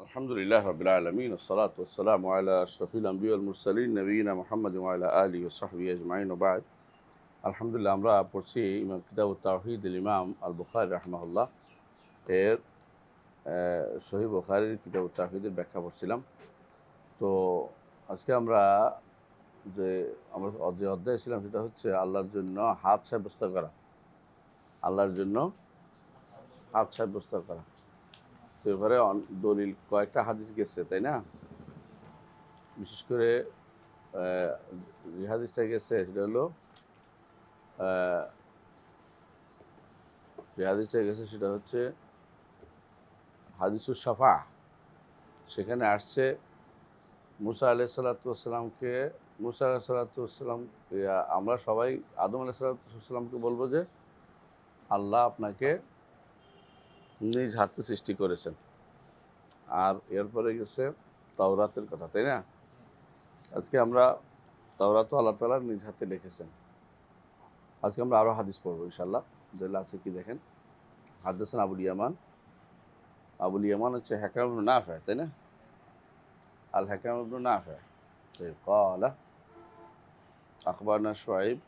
আলহামদুলিল্লাহ রাব্বিল আলামিন ওয়াসসালাতু ওয়াসসালামু আলা আশরাফিল আম্বিয়া ওয়াল মুরসালিন নবিয়িনা মুহাম্মাদিন ওয়া আলা আলিহি ওয়া সাহবিহি আজমাইন ওয়া বা'দ। আলহামদুলিল্লাহ আমরা পড়ছি ইমাম কিতাবুত তাওহীদ ইমাম আল বুখারী রাহিমাহুল্লাহ এর সহিহ বুখারীর কিতাবুত তাওহীদের ব্যাখ্যা পড়ছিলাম। তো আজকে আমরা যে যে অধ্যায়ে ছিলাম সেটা হচ্ছে আল্লাহর জন্য হাত সাব্যস্ত করা। আল্লাহর জন্য হাত সাব্যস্ত করা। তো এবারে দলিল কয়েকটা হাদিস গেছে, তাই না? বিশেষ করে যে হাদিসটা গেছে সেটা হলো যে হাদিসটা গেছে সেটা হচ্ছে হাদিসুস শাফা। সেখানে আসছে মুসা আলাইহিসসালাতুওয়াসসালামকে মুসা আলাইহিসসালাতুওয়াসসালাম আমরা সবাই আদম আলাইহিসসালাতুওয়াসসালামকে বলবো যে আল্লাহ আপনাকে নিজ হাতে সৃষ্টি করেছেন। আর এরপরে গেছে তাওরাতের কথা, তাই না? আজকে আমরা তাওরাত আল্লাহ তাআলা নিজ হাতে লিখেছেন। আজকে আমরা আরও হাদিস পড়বো ইনশাআল্লাহ। যেগুলো আছে কি দেখেন, হাদদাসানা আবুল ইয়ামান হচ্ছে হাকাম ইবনে নাফি, তাই না? আল হাকাম ইবনে নাফি قال أخبرنا شعيب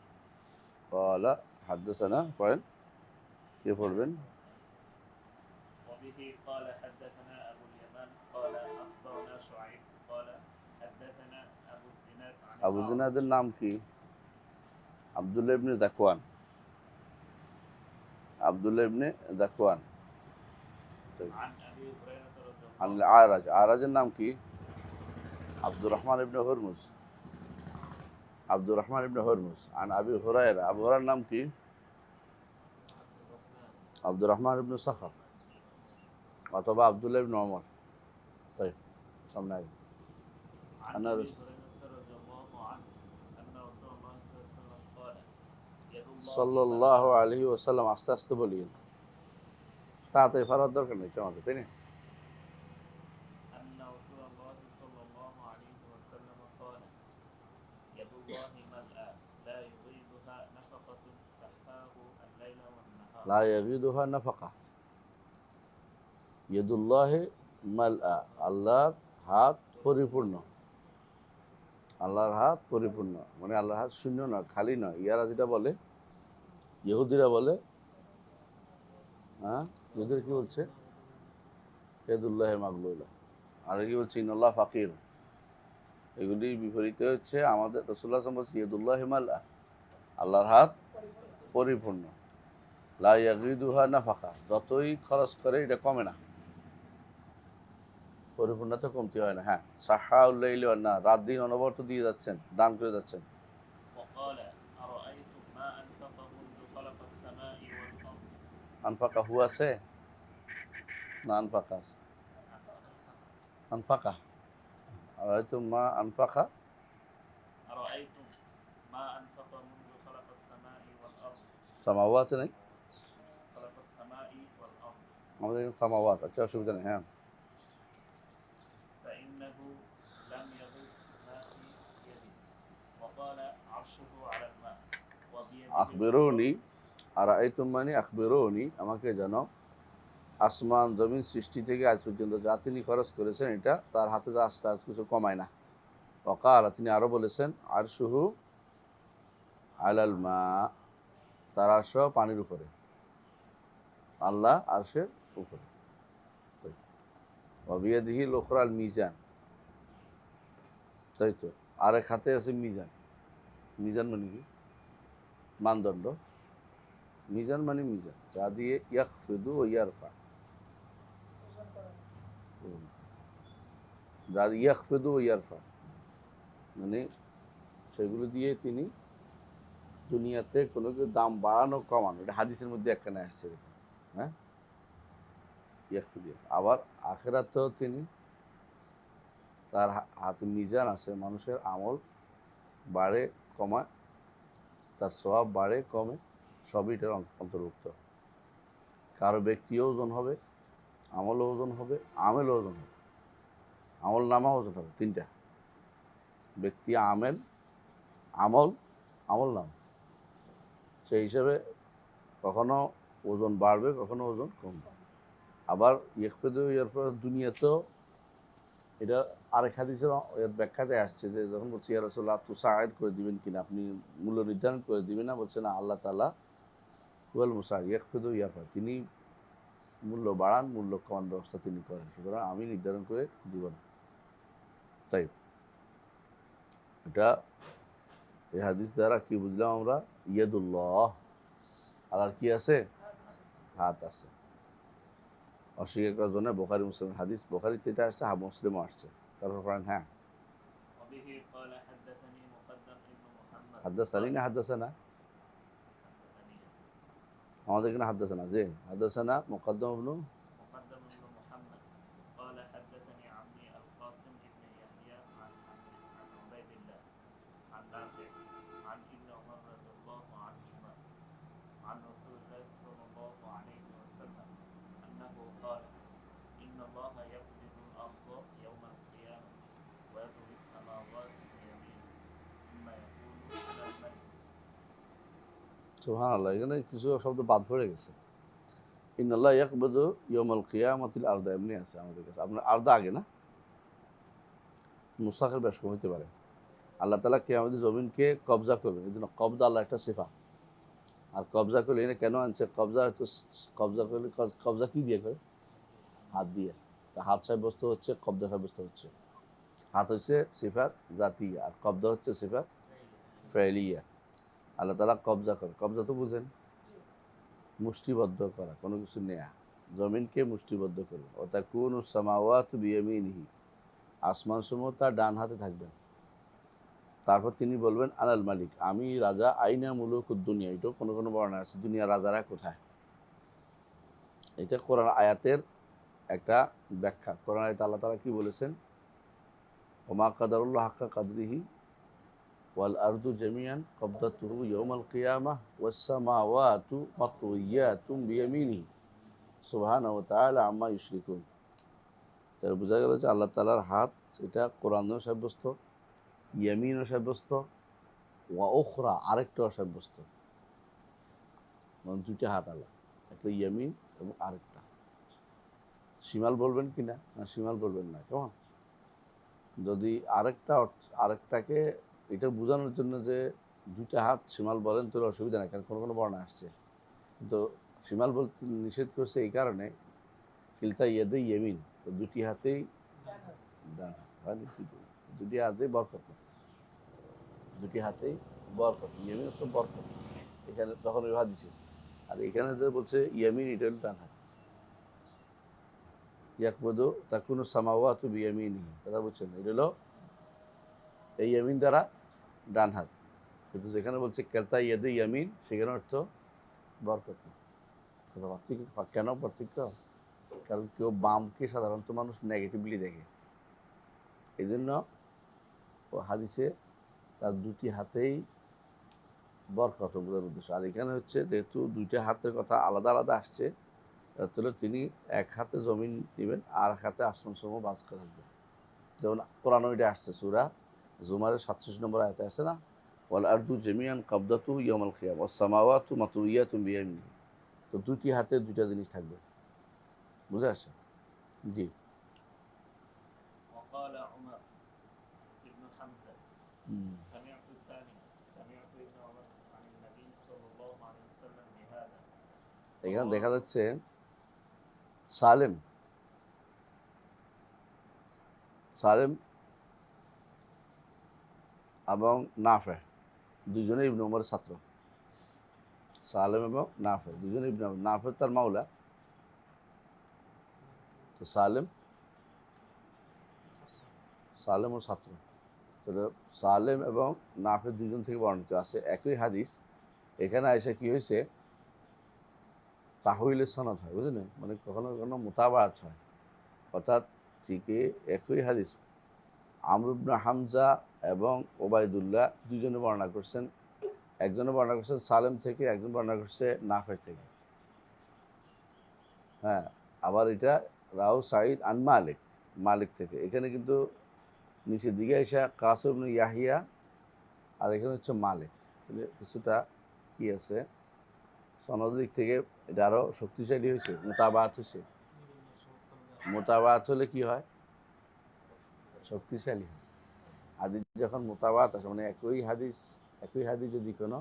قال حدثنا قال كيف পড়বেন? وبه قال حدثنا أبو اليمان قال أخبرنا شعيب قال حدثنا أبو الزناد عن আবু জিনাদের নাম কি? আব্দুল্লাহ ইবনে যাকওয়ান। আব্দুল্লাহ ইবনে যাকওয়ান। عن أبي هريرة رضي الله আন عنه আরাজ, আরাজের নাম কি? আব্দুর রহমান ইবনে হুরমুজ। আব্দুর রহমান ইবনে হুরমুজ। আন আবি হুরায়রা, আবু হুরায়রার নাম কি? আব্দুর রহমান ইবনে সাখর অথবা আব্দুল্লাহ ইবনে ওমর। তাই সামনে আগে عن আনা أبي هريرة رضي الله عنه أن رسول الله صلى الله عليه وسلم قال يد الله সাল্লাল্লাহু আলাইহি ওয়াসাল্লাম। আস্তে আস্তে বলিন, তাড়াতাড়ি ফারার দরকার নেই তোমাদের, তাই না? أن رسول الله صلى الله عليه وسلم قال يد الله ملأى لا يغيضها نفقة سحاه الليل والنهار লা ইয়াগিদুহা নাফাকা। ইয়াদুল্লাহি মালআ, আল্লাহর হাত পরিপূর্ণ। আল্লাহর হাত পরিপূর্ণ মানে আল্লাহর হাত শূন্য না, খালি নয়। ইয়ারা যেটা বলে, ইহুদিরা বলে, হ্যাঁ, ইহুদিরা কি বলছে? ইয়াদুল্লাহি মাগলুলা। আর কি বলছে? ইন্নাল্লাহ ফাকির। এগুলির বিপরীতে হচ্ছে আমাদের রাসূলুল্লাহ সাল্লাল্লাহু আলাইহি ওয়াসাল্লাম বলছে ইয়াদুল্লাহি মালআ, আল্লাহর হাত পরিপূর্ণ। লা ইয়াগিদুহা নাফাকা, যতই খরচ করে এটা কমে না, পরিপূর্ণতা কমতি হয় না। হ্যাঁ, সাহাউল লাইলি ওয়ান নাহার, রাত দিন অনবরত দিয়ে যাচ্ছেন, দান করে যাচ্ছেন। وقال أرأيتم ما أنفق منذ خلق السماء والأرض আনফাকা হু আছে না আনফাকা আছে? আনফাকা। আর হয়তো মা আনফাকা أرأيتم ما أنفق منذ خلق السماء والأرض সামাওয়াত নেই, خلق السماء والأرض আমাদের এখানে সামাওয়াত আছে, অসুবিধা নেই। হ্যাঁ, فإنه لم يغض ما في يده وقال عرشه على الماء وبيده আখবিরুনি। আর আইতুম মানে আখবিরুনি, আমাকে জানাও, আসমান জমিন সৃষ্টি থেকে আজ পর্যন্ত যা তিনি খরচ করেছেন এটা তার হাতে যা আসতে কিছু কমায় না। ওয়াকাল, তিনি আরও বলেছেন, আরশুহু আলাল মা, তার আরশ পানির উপরে। আল্লাহ আরশের উপরে। ওয়াবিয়াদিহি লুখরাল মিজান, তাই তো। আরেক হাতে আছে মিজান। মিজান মানে কি? মানদণ্ড। মিজান মানে মিজান, যা দিয়ে ইয়াখফিদু ও ইয়ারফা, যা ইয়াখফিদু ও ইয়ারফা মানে সেগুলো দিয়ে তিনি দুনিয়াতে কোনো কিছু দাম বাড়ানো কমানো, এটা হাদিসের মধ্যে একখানে আসছে। হ্যাঁ, ইয়াখফিদু। আবার আখিরাতেও তিনি, তার হাতে মিজান আছে, মানুষের আমল বাড়ে কমায়, তার সওয়াব বাড়ে কমে, সবই এটার অন্তর্ভুক্ত। কারো ব্যক্তিও ওজন হবে, আমলও ওজন হবে, আমেলও ওজন হবে। আমল নামা ওজন হবে তিনটা: ব্যক্তি, আমেল, আমল, আমল নাম। সেই হিসাবে কখনো ওজন বাড়বে, কখনো ওজন কমবে। আবার ইয়েকপেদে ইয়ার পর দুনিয়াতেও এটা আরেক হাদিসের এর ব্যাখ্যাতে আসছে যে যখন বলছি ইয়া রাসূলুল্লাহ তুসাইদ করে দিবেন কিনা, আপনি মূল্য নির্ধারণ করে দিবেন না, বলছে না, আল্লাহ তাআলা হুয়াল মুসাইদ ইয়াখফিদু ইয়ারফা, তিনি মূল্য বাড়ান, মূল্য কমান ব্যবস্থা তিনি করেন, সুতরাং আমি নির্ধারণ করে দিব না। তাই এটা এই হাদিস দ্বারা কি বুঝলাম আমরা? ইয়াদুল্লাহ, আল্লাহর কি আছে? হাত আছে। অস্বীকার করার জন্য বুখারী মুসলিম হাদিস, বুখারীতে এটা আসছে, মুসলিমও আসছে। তারপর পড়েন। হ্যাঁ, وبه قال حدثني مقدم ابن محمد হাদ্দাসানি না হাদ্দাসানা? حدثني আমাদের এখানে হাদ্দাসানা, যে হাদ্দাসানা মুকদ্দম ইবনু مقدم ابن محمد قال حدثني عمي القاسم ابن يحيى عن عبيد الله عن نافع عن ابن عمر رضي الله عنهما عن رسول الله صلى الله عليه وسلم أنه قال إن الله يقبض الأرض يوم القيامة ويطوي السماوات بيمينه ثم يقول أنا الملك. সুবহানাল্লাহ, এখানে কিছু শব্দ বাদ পড়ে গেছে। ইন্নাল্লাহ ইয়াকবিদু ইয়াউমাল কিয়ামাতিল আরদা, এমনি আছে আমাদের কাছে। আপনার আরদা আগে না, মুসাখের বেশ কম হইতে পারে। আল্লাহ তাআলা কিয়ামতের জমিনকে কবজা করবেন, এই জন্য কবজা আল্লাহ একটা সিফা। আর কবজা করলে এনে কেন আনছে? কবজা হয়তো কবজা করলে, কবজা কি দিয়ে করে? হাত দিয়ে। তা হাত সাব্যস্ত হচ্ছে, কবজা সাব্যস্ত হচ্ছে। হাত হচ্ছে সিফাত জাতিয়া, আর কবজা হচ্ছে সিফাত ফেলিয়া। আল্লাহ তাআলা কবজা করে, কবজা তো বুঝেন, মুষ্টিবদ্ধ করা, কোনো কিছু নেয়া, জমিনকে মুষ্টিবদ্ধ করবে। ওয়াতাকুনু সামাওয়াতু বিয়ামিনিহি, আসমান সমূহ তার ডান হাতে থাকবে। তারপর তিনি বলবেন আনাল মালিক, আমি রাজা। আইনা মুলুকুদ দুনিয়া, এটাও কোনো কোনো বর্ণনা আছে, দুনিয়া রাজারা কোথায়। এটা কোরআন আয়াতের একটা ব্যাখ্যা। কোরআন আয়াতে আল্লাহ তাআলা কি বলেছেন? ওমা কাদারুল্লাহ হাক্কা কাদরিহি ওয়াল আরদু জামিয়ান কবদাতুহু ইয়াউমাল কিয়ামাহ ওয়াস সামাওয়াতু মাতউইয়াতুম বিয়ামিনিহি সুবহানাহু ওয়া তাআলা আম্মা ইউশরিকুন। তাহলে বোঝা গেল যে আল্লাহ তাআলার হাত, এটা কোরআনেও সাব্যস্ত, ইয়ামিনও সাব্যস্ত, ওয়া উখরা আরেকটাও সাব্যস্ত। মানে দুইটা হাত আল্লাহ, একটা ইয়ামিন এবং আরেকটা। শিমাল বলবেন কি না? না, শিমাল বলবেন না। কেমন? যদি আরেকটাকে এটা বোঝানোর জন্য যে দুইটা হাত শিমাল বলেন, তোর অসুবিধা নেই, কারণ কোনো কোনো বর্ণনা আসছে। কিন্তু শিমাল বলতে নিষেধ করছে এই কারণে, কিলতা ইয়াদে ইয়ামিন, তো দুটি হাতেই ডান হাত হয় না, দুটি হাতেই বরকত, দুটি হাতেই বরকত, ইয়ামিন তো বরকত। এখানে তখন ওই হাদিসে, আর এখানে যে বলছে ইয়ামিন, এটা হলো ডান হাত। ইয়াকবুদু তাকুনু সামাওয়াতু বিয়ামিনিহি, কথা বুঝছেন? এটা হলো এই ইয়ামিন দ্বারা ডান হাত। কিন্তু যেখানে বলছে কেলতা ইয়াদে ইয়ামিন, সেখানে অর্থ বরকত না। কথা পার্থক্য কেন? পার্থক্য কারণ কেউ বামকে সাধারণত মানুষ নেগেটিভলি দেখে, এই জন্য ও হাদিসে তার দুটি হাতেই বরকত বোঝার উদ্দেশ্য। আর এখানে হচ্ছে যেহেতু দুইটা হাতের কথা আলাদা আলাদা আসছে, তাহলে তিনি এক হাতে জমিন নেবেন আর এক হাতে আসমান সমূহ বাজ করে রাখবেন। যেমন কোরআন ওইটা আসছে, সূরা জুমারের 37 নম্বর আয়াতে আছে না, ওয়াল আরদু জামিয়ান কাবদাতু ইয়াউমাল কিয়ামা ওয়াস সামাওয়াতু মাতউইয়াতুম বিয়ামিনিহি। তো দুটি হাতে দুইটা জিনিস থাকবে, বুঝে আসছে? জি। وقال عمر ابن حمزة سمعت سامي سمعت ابن عمر عن النبي صلى الله عليه وسلم بهذا. এখানে দেখা যাচ্ছে সালেম সালেম এবং নাফে দুজনে ইবনে উমরের ছাত্র। সালেম এবং নাফে দুজনে ইবনে উমর, নাফে তার মাওলা, তো সালেম ও ছাত্র। তাহলে সালেম এবং নাফে দুজন থেকে বর্ণিত আছে একই হাদিস। এখানে এসে কি হয়েছে, তাহউইলের সনদ হয়, বুঝলেন? মানে কখনো কখনো মুতাবাআত হয়, অর্থাৎ ঠিকই একই হাদিস আমর ইবনে হামজা এবং ওবায়দুল্লাহ দুজনে বর্ণনা করছেন। একজনে বর্ণনা করছেন সালেম থেকে, একজন বর্ণনা করছে নাফের থেকে। হ্যাঁ, আবার এটা রাউ সাঈদ আন মালিক, মালিক থেকে। এখানে কিন্তু নিচের দিকে এসে কাসিম ইবনে ইয়াহিয়া, আর এখানে হচ্ছে মালিক। কিছুটা কি আছে, সনদের দিক থেকে এটা আরও শক্তিশালী হয়েছে, মোতাবাত হয়েছে। মোতাবাত হলে কি হয়? শক্তিশালী হয়। হাদিস যখন মোতাবাত আসে, মানে একই হাদিস যদি কোনো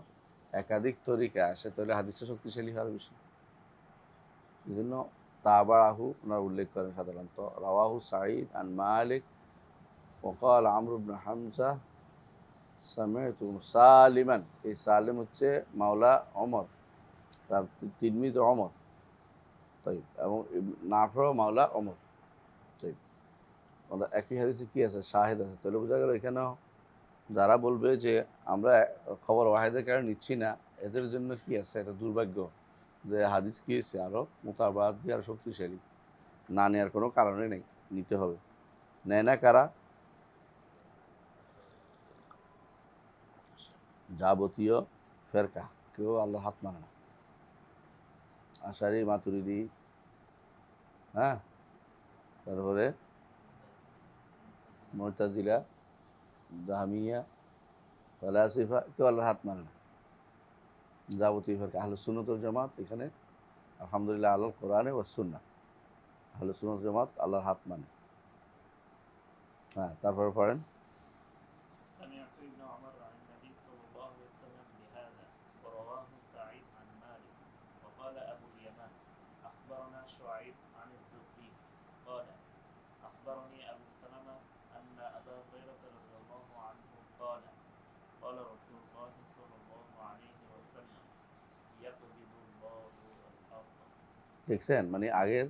একাধিক তরিকা আসে, তাহলে হাদিসটা শক্তিশালী হওয়ার বিষয়। এই জন্য তাবাহু ওনারা উল্লেখ করেন সাধারণত, রাওয়াহু সাঈদ আন মালিক ওয়াকাল আমর ইবনে হামজা সামি'তু সালিমান। এই সালিম হচ্ছে মাওলা ওমর, তার তিলমিজ ওমর, তাই, এবং নাফর মাওলা ওমর, তাই। ওরা একই হাদিসে কি আছে, শাহেদ আছে, তাহলে বোঝা গেল এখানেও যারা বলবে যে আমরা খবর ওয়াহেদের কারণে নিচ্ছি না, এদের জন্য কি আছে, এটা দুর্ভাগ্য যে হাদিস কি হয়েছে আরও মোতাবাত দিয়ে আরও শক্তিশালী, না নেওয়ার কোনো কারণে নেই, নিতে হবে। নেয় না কারা? যাবতীয় ফেরকা, কেউ আল্লাহ হাত মানে না। আশারি, মাতুরিদি, হ্যাঁ, তারপরে মুতাজিলা, জাহমিয়া, ফালাসিফা, কেউ আল্লাহর হাত মানে না। যাবতীয় ফেরকা আহলুস সুন্নাত ওয়াল জামাত, এখানে আলহামদুলিল্লাহ আলাল কোরআনে ওয়াস সুন্নাহ, আহলুস সুন্নাত ওয়াল জামাত আল্লাহর হাত মানে। হ্যাঁ, তারপরে পড়েন। سمعت ابن عمر عن النبي صلى الله عليه وسلم بهذا ورواه سعيد عن مالك وقال أبو اليمان أخبرنا شعيب عن الزهري قال أخبرني أبو سلمة أن أبا هريرة رضي الله عنه قال قال رسول الله صلى الله عليه وسلم يقبض الله الأرض। দেখছেন, মানে আগের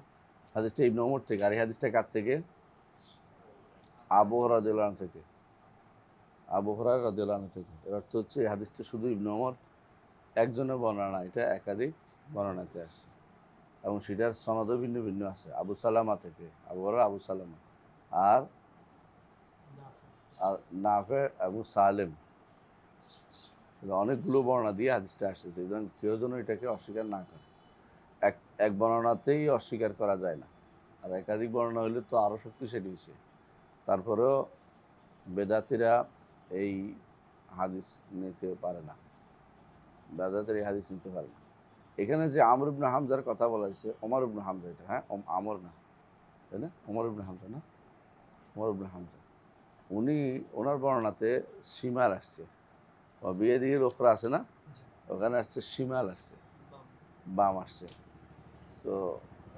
হাদিসটা ইবনে ওমর থেকে, আর এই হাদিসটা কার থেকে? আবু হুরায়রা রাদিয়াল্লাহু আনহু থেকে, আবু হুরায়রা রাদিয়াল্লাহু আনহু থেকে। এর অর্থ হচ্ছে এই হাদিসটা শুধু ইবনে ওমর একজনের বর্ণনা না, এটা একাধিক বর্ণনাতে আসছে, এবং সেটার সনদও ভিন্ন ভিন্ন আছে। আবু সালামা থেকে, আবু হুরায়রা আবু সালামা, আর আর নাফে আবু সালেম, অনেকগুলো বর্ণনা দিয়ে হাদিসটা আসছে। সুতরাং কেউ যেন এটাকে অস্বীকার না করে। এক বর্ণনাতেই অস্বীকার করা যায় না, আর একাধিক বর্ণনা হলে তো আরও শক্তিশালী হয়েছে। তারপরেও বেদাতিরা এই হাদিস নিতে পারে না, বেদাতিরা এই হাদিস নিতে পারে না। এখানে যে আমর ইবনে হামজার কথা বলা হয়েছে, ওমর ইবনে হামজা, এটা হ্যাঁ আমর না, তাই না? ওমর ইবনে হামজা না, ওমর ইবনে হামজা, উনি ওনার বর্ণনাতে শিমাল আসছে, বিয়ে দিয়ে লোকরা আছে না, ওখানে আসছে শিমাল আসছে, বাম আসছে। তো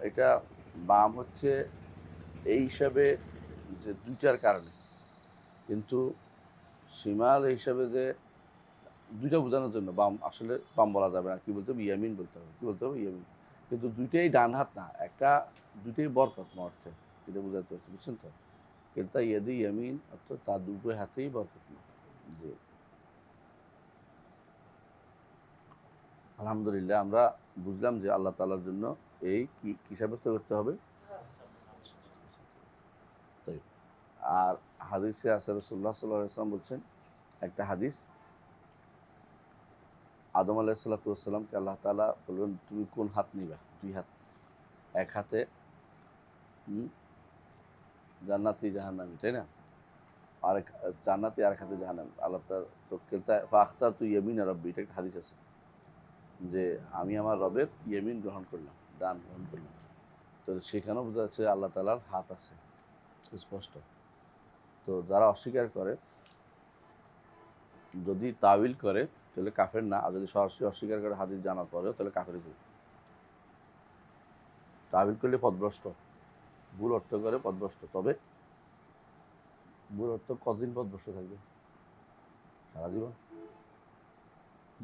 এটা বাম হচ্ছে এই হিসাবে যে দুইটার কারণে, কিন্তু শিমাল এই হিসাবে যে দুইটা বোঝানোর জন্য বাম, আসলে বাম বলা যাবে না, কি বলতে হবে, ইয়ামিন বলতে হবে, কি বলতে হবে, ইয়ামিন। কিন্তু দুইটাই ডান হাত না, একটা দুইটাই বরকত অর্থে, এটা বোঝাতে হচ্ছে, বুঝছেন তো? কিন্তু ইয়াদি ইয়ামিন অর্থাৎ তার দুটো হাতেই বরকত না। জি, আলহামদুলিল্লাহ আমরা বুঝলাম যে আল্লাহ তাআলার জন্য এই কি সাব্যস্ত করতে হবে। তাই, আর হাদিসে আছে রাসূলুল্লাহ সাল্লাল্লাহু আলাইহি ওয়াসাল্লাম বলছেন, একটা হাদিস, আদম আলাইহিসসালাতু ওয়াসসালামকে আল্লাহ তাআলা বলবেন তুমি কোন হাত নিবা? দুই হাত, এক হাতে জান্নাতি জাহান্নামী, তাই না? আরেক জান্নাতি, আরেক হাতে জাহান্নামী। আল্লাহ তাআলা তো কেলতা ফাখতারতু ইয়ামিনা রাব্বি, এটা একটা হাদিস আছে যে আমি আমার রবের ইয়ামিন গ্রহণ করলাম, ডান গ্রহণ করলাম। তো সেখানেও বোঝা যাচ্ছে আল্লাহ তাআলার হাত আছে, স্পষ্ট। তো যারা অস্বীকার করে, যদি তাবিল করে তাহলে কাফের না, আর যদি সরাসরি অস্বীকার করে হাদিস জানার পরেও, তাহলে কাফের হবে। তাবিল করলে পথভ্রষ্ট, ভুল অর্থ করে পথভ্রষ্ট। তবে ভুল অর্থ কতদিন পথভ্রষ্ট থাকবে? সারা জীবন।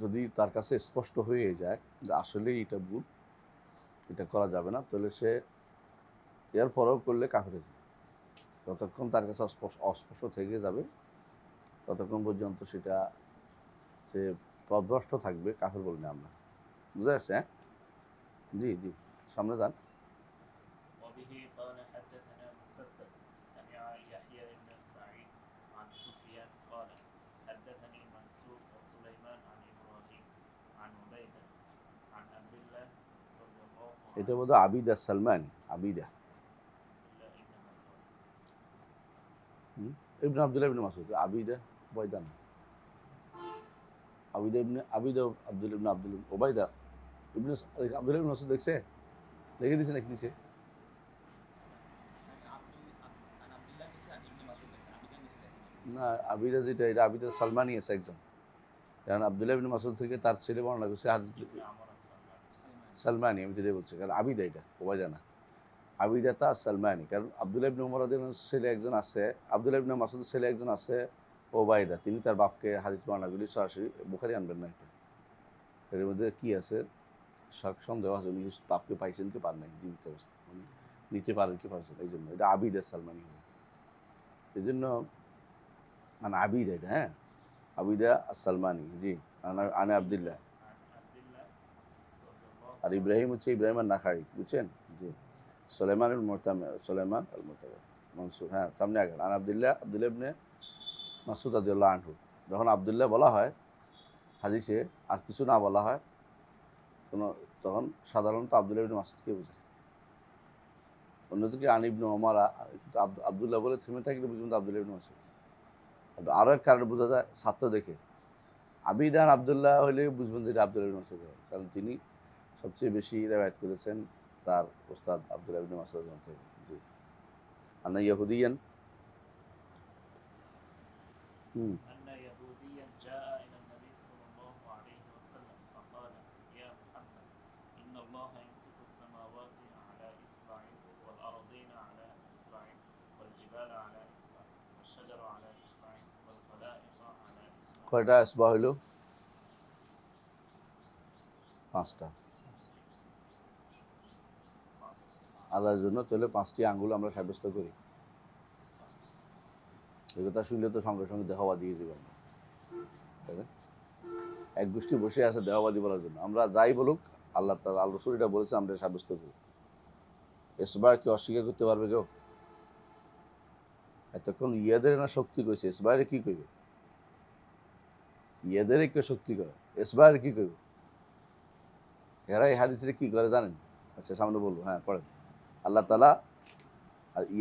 যদি তার কাছে স্পষ্ট হয়ে যায় যে আসলেই এটা ভুল, এটা করা যাবে না, তাহলে সে এর পরেও করলে কাফের হয়ে যাবে। যতক্ষণ তার কাছে অস্পষ্ট থেকে যাবে, ততক্ষণ পর্যন্ত সেটা সে পথভ্রষ্ট থাকবে, কাফের বলি না আমরা। বুঝে আসছে? হ্যাঁ, জি জি, সামনে যান। وبه قال حدثنا مسدد سمع يحيى بن سعيد عن سفيان قال حدثني منصور وسليمان عن إبراهيم عن عبيدة عن عبد الله رضي الله এটা عنه বোধহয় আবিদা সালমানি, আবিদা إلا ابن مسعود ইবনে আব্দুল্লাহ ইবনে মাসউদ, আবিদা ওবাইদা না, আবিদা আব্দুল্লাহ ইবনে আব্দুল ওবাইদা ইবনে আব্দুল্লাহ ইবনে মাসউদ। দেখছে, লিখে দিয়েছে নাকি নিচে? না, আবিদা যেটা, এটা আবিদা সালমানি আছে একজন, কারণ আব্দুল্লাহ ইবনে মাসউদ থেকে তার ছেলে বর্ণনা করছে হাদিস আমার আসসালাম সালমানি, আমি যেটা বলছি, কারণ আবিদা এটা ওবায়দা না, আবিদা তা সালমানি, কারণ আব্দুল্লাহ ইবনে উমর রাদিয়াল্লাহু আনহুর ছেলে একজন আছে, আব্দুল্লাহ ইবনে মাসউদের ছেলে একজন আছে ওবায়দা, তিনি তার বাপকে হাদিস বর্ণনাগুলি সরাসরি বুখারী আনবেন না। এটা এর মধ্যে কি আছে, সন্দেহ আছে, উনি বাপকে পাইছেন কি পান নাই জীবিত অবস্থা, উনি নিতে পারেন কি পারছেন, এই জন্য এটা আবিদা সালমানি হবে। এই জন্য মানে আবিদা এটা, হ্যাঁ, আবিদা সালমানি, জি। আনে আবদুল্লাহ, عن عبد الله رضي الله আর عنه ইব্রাহিম হচ্ছে ইব্রাহিম আর নাখাই, বুঝছেন, জি। সুলাইমান আল মুতামির, সুলাইমান আল মুতামির মনসুর, হ্যাঁ, সামনে আগে আন আবদুল্লাহ, আবদুল্লাহ ইবনে মাসউদ রাদিয়াল্লাহু আনহু। যখন আবদুল্লাহ বলা হয় হাদিসে আর কিছু না বলা হয় কোনো, তখন সাধারণত আবদুল্লাহ ইবনে মাসউদকে বোঝায়। অন্যদিকে আন ইবনে ওমর, আবদুল্লাহ বলে থেমে থাকলে বুঝবেন আবদুল্লাহ ইবনে মাসউদ। আরও এক কারণে বোঝা যায় ছাত্র দেখে, আবিদান আবদুল্লাহ হলে বুঝবেন যে এটা আবদুল্লাহ ইবনে মাসউদ হবে, কারণ তিনি সবচেয়ে বেশি রেওয়ায়াত করেছেন তার ওস্তাদ আবদুল্লাহ ইবনে মাসউদ থেকে, জি। আন্না ইয়াহুদিয়ান, أن يهوديا جاء إلى النبي صلى الله عليه وسلم فقال يا محمد إن الله يمسك السماوات على إصبع والأرضين على إصبع والجبال على إصبع والشجر على إصبع والخلائق على إصبع কয়টা আসবা হইল? পাঁচটা। আল্লাহর জন্য তাহলে 5টি আঙ্গুল আমরা সাব্যস্ত করি। এই কথা শুনলে তো সঙ্গে সঙ্গে দেহবাদী দিয়ে দেবেন, তাই না? এক গোষ্ঠী বসে আছে দেহবাদী বলার জন্য, আমরা যাই বলুক আল্লাহ তাআলা আল রাসূল এটা বলেছে, আমরা সাব্যস্ত করি। এসবারকে অস্বীকার করতে পারবে কেউ? এতক্ষণ ইয়াদের না শক্তি কইছে, এসবারে কি করবে? ইয়াদের কেউ শক্তি করে, এসবারে কি করবে? এরা এই হাদিসে কি করে জানেন? আচ্ছা সামনে বলবো, হ্যাঁ পড়েন। আল্লাহ তাআলা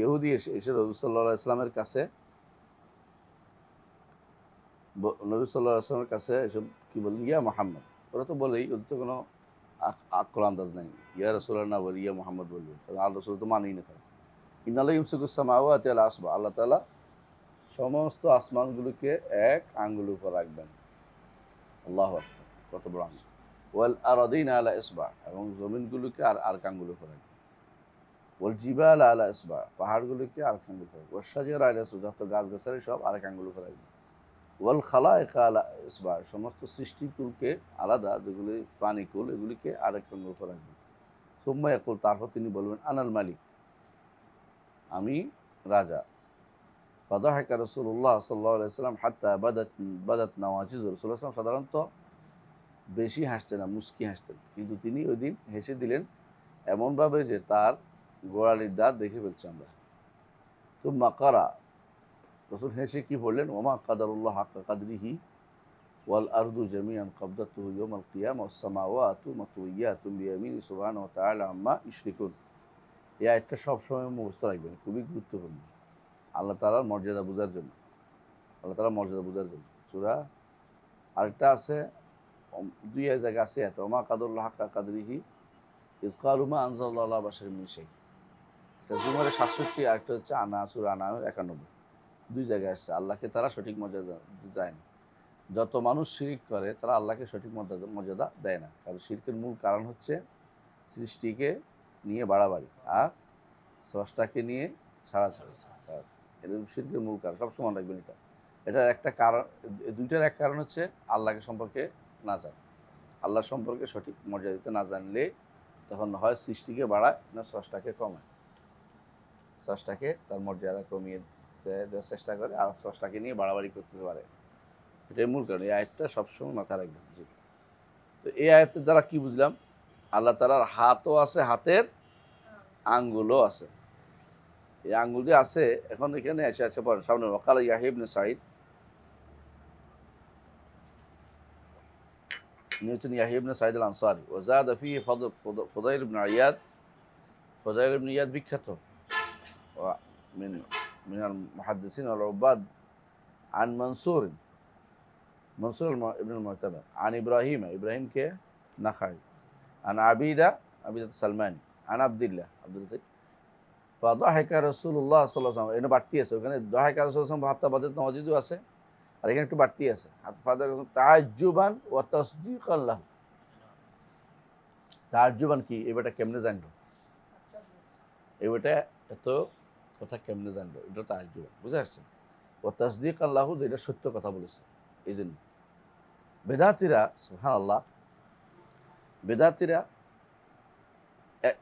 ইহুদি এসে রাসূল সাল্লাল্লাহু আলাইহি ওয়াসাল্লামের কাছে, নবী সাল্লাল্লাহু আলাইহি ওয়াসাল্লামের কাছে এসব কি বলেন, ইয়া মুহাম্মদ। ওরা তো বলেই, ওদের তো কোনো আকল আন্দাজ নাই, ইয়া রাসূলুল্লাহ না বলি ইয়া মুহাম্মদ বলবে, আল্লাহ রাসূল তো মানেই না তারা। ইন্নাল্লাহা ইউমসিকুস সামাওয়াতি আলা আসবা, আল্লাহ তাআলা সমস্ত আসমানগুলোকে এক আঙ্গুল উপর রাখবেন। আল্লাহু আকবার, কত বড় আঙ্গুল। ওয়াল আরাদিনা আলা ইসবা, এবং জমিনগুলোকে আর আঙ্গুল উপর রাখবেন। ওয়াল জিবাল আলা ইসবা, পাহাড়গুলোকে আর আঙ্গুল উপর রাখবেন। ওয়াশ শাজারা আলা ইসবা, যত গাছগাছালি সব আর আঙ্গুল উপর রাখবেন। ওয়াল খালায়েকা আলা ইসবা, সমস্ত সৃষ্টিকুলকে আলাদা, যেগুলি প্রাণীকুল, এগুলিকে আরেক আঙ্গুল উপর রাখবেন। সুম্মা ইয়াকুল, তারপর তিনি বলবেন আনাল মালিক, আমি রাজা। ফাদাহাকা রাসূলুল্লাহ সাল্লাল্লাহু আলাইহি ওয়াসাল্লাম হাত্তা বাদাত নাওয়াজিজ, রাসূলুল্লাহ সাল্লাল্লাহু আলাইহি ওয়াসাল্লাম সাধারণত বেশি হাসতেন না, মুস্কি হাসতেন, কিন্তু তিনি ওই দিন হেসে দিলেন এমনভাবে যে তার গোড়ালির দাঁত দেখে ফেলছি আমরা। তো মাকারা, রসুল হেসে কি বললেন, ওমা কাদারুল্লাহ হাক্কা কাদরিহি ওয়াল আরদু জামিআন কাবদাতুহু ইয়াওমাল কিয়ামা ওয়াস সামাওয়াতু মাতউইয়াতুন বিয়ামিনি সুবহানাহু ওয়া তাআলা আম্মা ইউশরিকুন। এই আয়াতটা সবসময় মুখস্থ রাখবেন, খুবই গুরুত্বপূর্ণ আল্লাহ তাআলার মর্যাদা বোঝার জন্য, আল্লাহ তাআলার মর্যাদা বোঝার জন্য। সূরা আরেকটা আছে, দুই জায়গা আছে, এত ওমা কাদারুল্লাহ হাক্কা কাদরিহি ইজ ক্বালু মা আনজালাল্লাহু আলা বাশারিন মিন শাই। এটা জুমারে 67, আরেকটা হচ্ছে আনা, সূরা আনা 91। দুই জায়গায় আসছে, আল্লাহকে তারা সঠিক মর্যাদা দেয় না। যত মানুষ শিরিক করে তারা আল্লাহকে সঠিক মর্যাদা দেয় না, কারণ শিরকের মূল কারণ হচ্ছে সৃষ্টিকে নিয়ে বাড়াবাড়ি আর স্রষ্টাকে নিয়ে ছাড়াছাড়ি। এটা শিরকের মূল কারণ, সবসময় রাখবেন এটা। এটার একটা কারণ, দুইটার এক কারণ হচ্ছে আল্লাহকে সম্পর্কে না জানা। আল্লাহ সম্পর্কে সঠিক মর্যাদা দিতে না জানলে তখন হয় সৃষ্টিকে বাড়ায় না স্রষ্টাকে কমায়, স্রষ্টাকে তার মর্যাদা কমিয়ে দেওয়ার চেষ্টা করে আর স্রষ্টাকে নিয়ে বাড়াবাড়ি করতে পারে। এটাই মূল কারণ। এই আয়াতটা সবসময় মাথায় রাখবেন। জি, তো এই আয়াতের দ্বারা কি বুঝলাম, আল্লাহ তাআলার হাতও আছে, হাতের আঙ্গুলও আছে। এই আঙ্গুল যে আছে, এখন এখানে এসে আছে পরে সামনে, ওয়াকালা ইয়াহইয়া ইবনে সাঈদ, ইনি হচ্ছেন ইয়াহইয়া ইবনে সাঈদ আল আনসারী। ওয়াজাদা ফীহি ফুদাইল ইবনে ইয়াদ, ফুদাইল ইবনে ইয়াদ বিখ্যাত মিনাল মুহাদ্দিসিন ওয়াল উবাদ, আন মানসুর ইবনে মুতামির, আন ইব্রাহিম কে নাখাই, আন আবিদা সালমানি, আন আবদুল্লাহ বা দাহাকা রাসূলুল্লাহ সাল্লাল্লাহু আলাইহি ওয়াসাল্লাম, এখানে বাড়তি আছে, ওখানে দাহাকা রাসূলুল্লাহ সাল্লাল্লাহু আলাইহি ওয়াসাল্লাম হাত্তা বাদাত নওয়াজিদু আছে, আর এখানে একটু বাড়তি আছে তাআজ্জুবান ওয়া তাসদীকান লাহু। তাআজ্জুবান কি, এবারটা কেমনে জানলো, এবারটা এত কথা কেমনে জানলো, এটা তাআজ্জুবান, বুঝে আসছে। ও তাসদীকান লাহু, যে এটা সত্য কথা বলেছে এই জন্য। বেদাতিরা সুবহানাল্লাহ, বেদাতিরা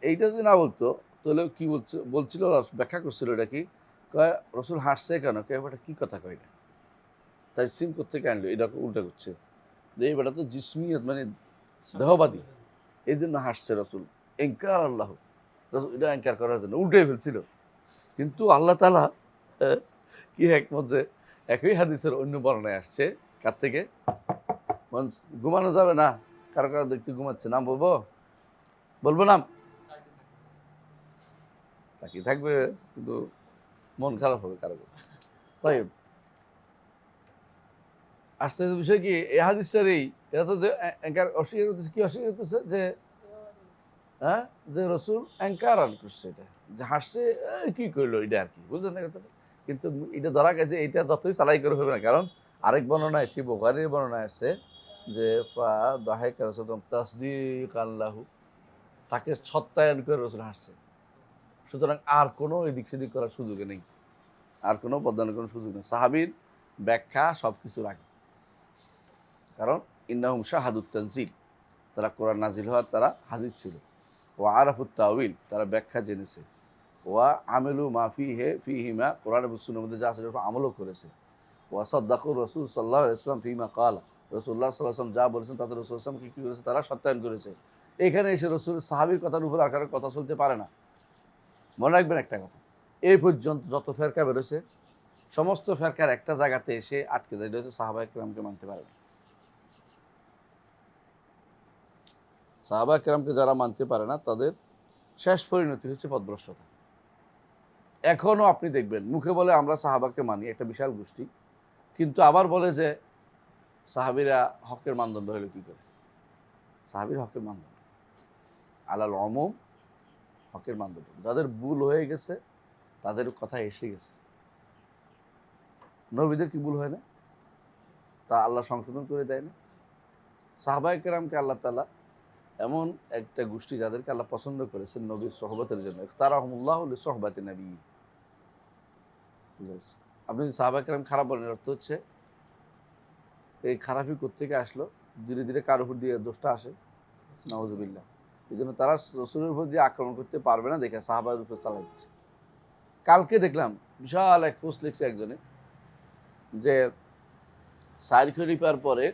এইটা যদি না বলতো তাহলে কি বলছিল, ব্যাখ্যা করছিল এটা কি, কয় রসুল হাসছে কেন, কে এটা কি কথা কয়, এটা তাই সিম করতে আনলো, এটা উল্টা করছে যে এটা তো জিসমিয়ত মানে দেহবাদী, এই জন্য হাসছে রসুল, এনকার আল্লাহ, রসুল এটা এনকার করার জন্য উল্টে ফেলছিল। কিন্তু আল্লাহ তাআলা কি একমত যে একই হাদিসের অন্য বর্ণনায় আসছে, কার থেকে, ঘুমানো যাবে না, কারো কারো দেখতে ঘুমাচ্ছে, নাম বলবো, বলবো নাম, তাকিয়ে থাকবে কিন্তু মন খারাপ হবে কারো। তাই আশ্চর্য বিষয় কি, এই হাদিসটার এটা তো যে অ্যাঙ্কার অস্বীকার করতেছে, কি অস্বীকার করতেছে যে হ্যাঁ, যে রসুল অ্যাঙ্কার আর করছে, এটা যে হাসছে, কি করলো এটা আর কি, বুঝলেন না কথাটা। কিন্তু এটা ধরা গেছে, এটা যতই চালাই করে হবে না, কারণ আরেক বর্ণনায়, সেই বুখারীর বর্ণনায় আসছে যে দাহাকা রাসূলুল্লাহ তাসদীক আল্লাহু, তাকে সত্যায়ন করে রসুল হাসছে। সুতরাং আর কোনো এদিক সেদিক করার সুযোগ নেই, আর কোনো বদলানোর কোনো সুযোগ নেই। সাহাবীর ব্যাখ্যা সব কিছুর আগে, কারণ ইন্নাহুম শাহাদুত তানজিল, তারা কোরআন নাজিল হওয়ার তারা হাজির ছিল। ওয়া আরাফুত তাউইল, তারা ব্যাখ্যা জেনেছে। ওয়া আমেলু মা ফিহিমা, কোরআন এবং সুন্নাহর মধ্যে যা আছে সেটা আমলও করেছে। ওয়া সাদ্দাকু রাসূল সাল্লাল্লাহু আলাইহি ওয়াসাল্লাম ফিমা ক্বালা, রাসূলুল্লাহ সাল্লাল্লাহু আলাইহি ওয়াসাল্লাম যা বলেছেন তাতে রাসূল সাল্লাল্লাহু আলাইহি ওয়াসাল্লাম কি করেছে, তারা সত্যায়ন করেছে। এখানে এসে রসুল সাহাবীর কথার উপর আর কারো কথা চলতে পারে না। মনে রাখবেন একটা কথা, এই পর্যন্ত যত ফেরকা বেরোছে, সমস্ত ফেরকার একটা জায়গাতে এসে আটকে যায়, এটা হচ্ছে সাহাবায়ে কেরামকে মানতে পারে না। সাহাবায়ে কেরামকে যারা মানতে পারে না, তাদের শেষ পরিণতি হচ্ছে পথভ্রষ্টতা। এখনো আপনি দেখবেন মুখে বলে আমরা সাহাবাকে মানি, একটা বিশাল গোষ্ঠী, কিন্তু আবার বলে যে সাহাবীরা হকের মানদণ্ড হলো কি করে, সাহাবীর হকের মানদণ্ড আলাল উমুম, হকের মানদণ্ড, যাদের ভুল হয়ে গেছে তাদের কথা এসে গেছে। নবীদের কি ভুল হয় না, তা আল্লাহ সংশোধন করে দেয় না। সাহাবায়ে কেরামকে আল্লাহ তাআলা এমন একটা গোষ্ঠী যাদেরকে আল্লাহ পছন্দ করেছেন নবীর সোহবতের জন্য, ইখতারাহুমুল্লাহু লিসোহবাতি নবী। আপনি সাহাবায়ে কেরাম খারাপ বলেন, অর্থ হচ্ছে এই খারাপই কোত্থেকে আসলো, ধীরে ধীরে কার উপর দিয়ে দোষটা আসে, নাউজুবিল্লাহ। এই জন্য তারা রসুলের উপর দিয়ে আক্রমণ করতে পারবে না দেখে সাহাবার উপর চালাই দিচ্ছে। কালকে দেখলাম বিশাল এক পোস্ট লিখছে একজনে, যে সাইর খলিফার পরে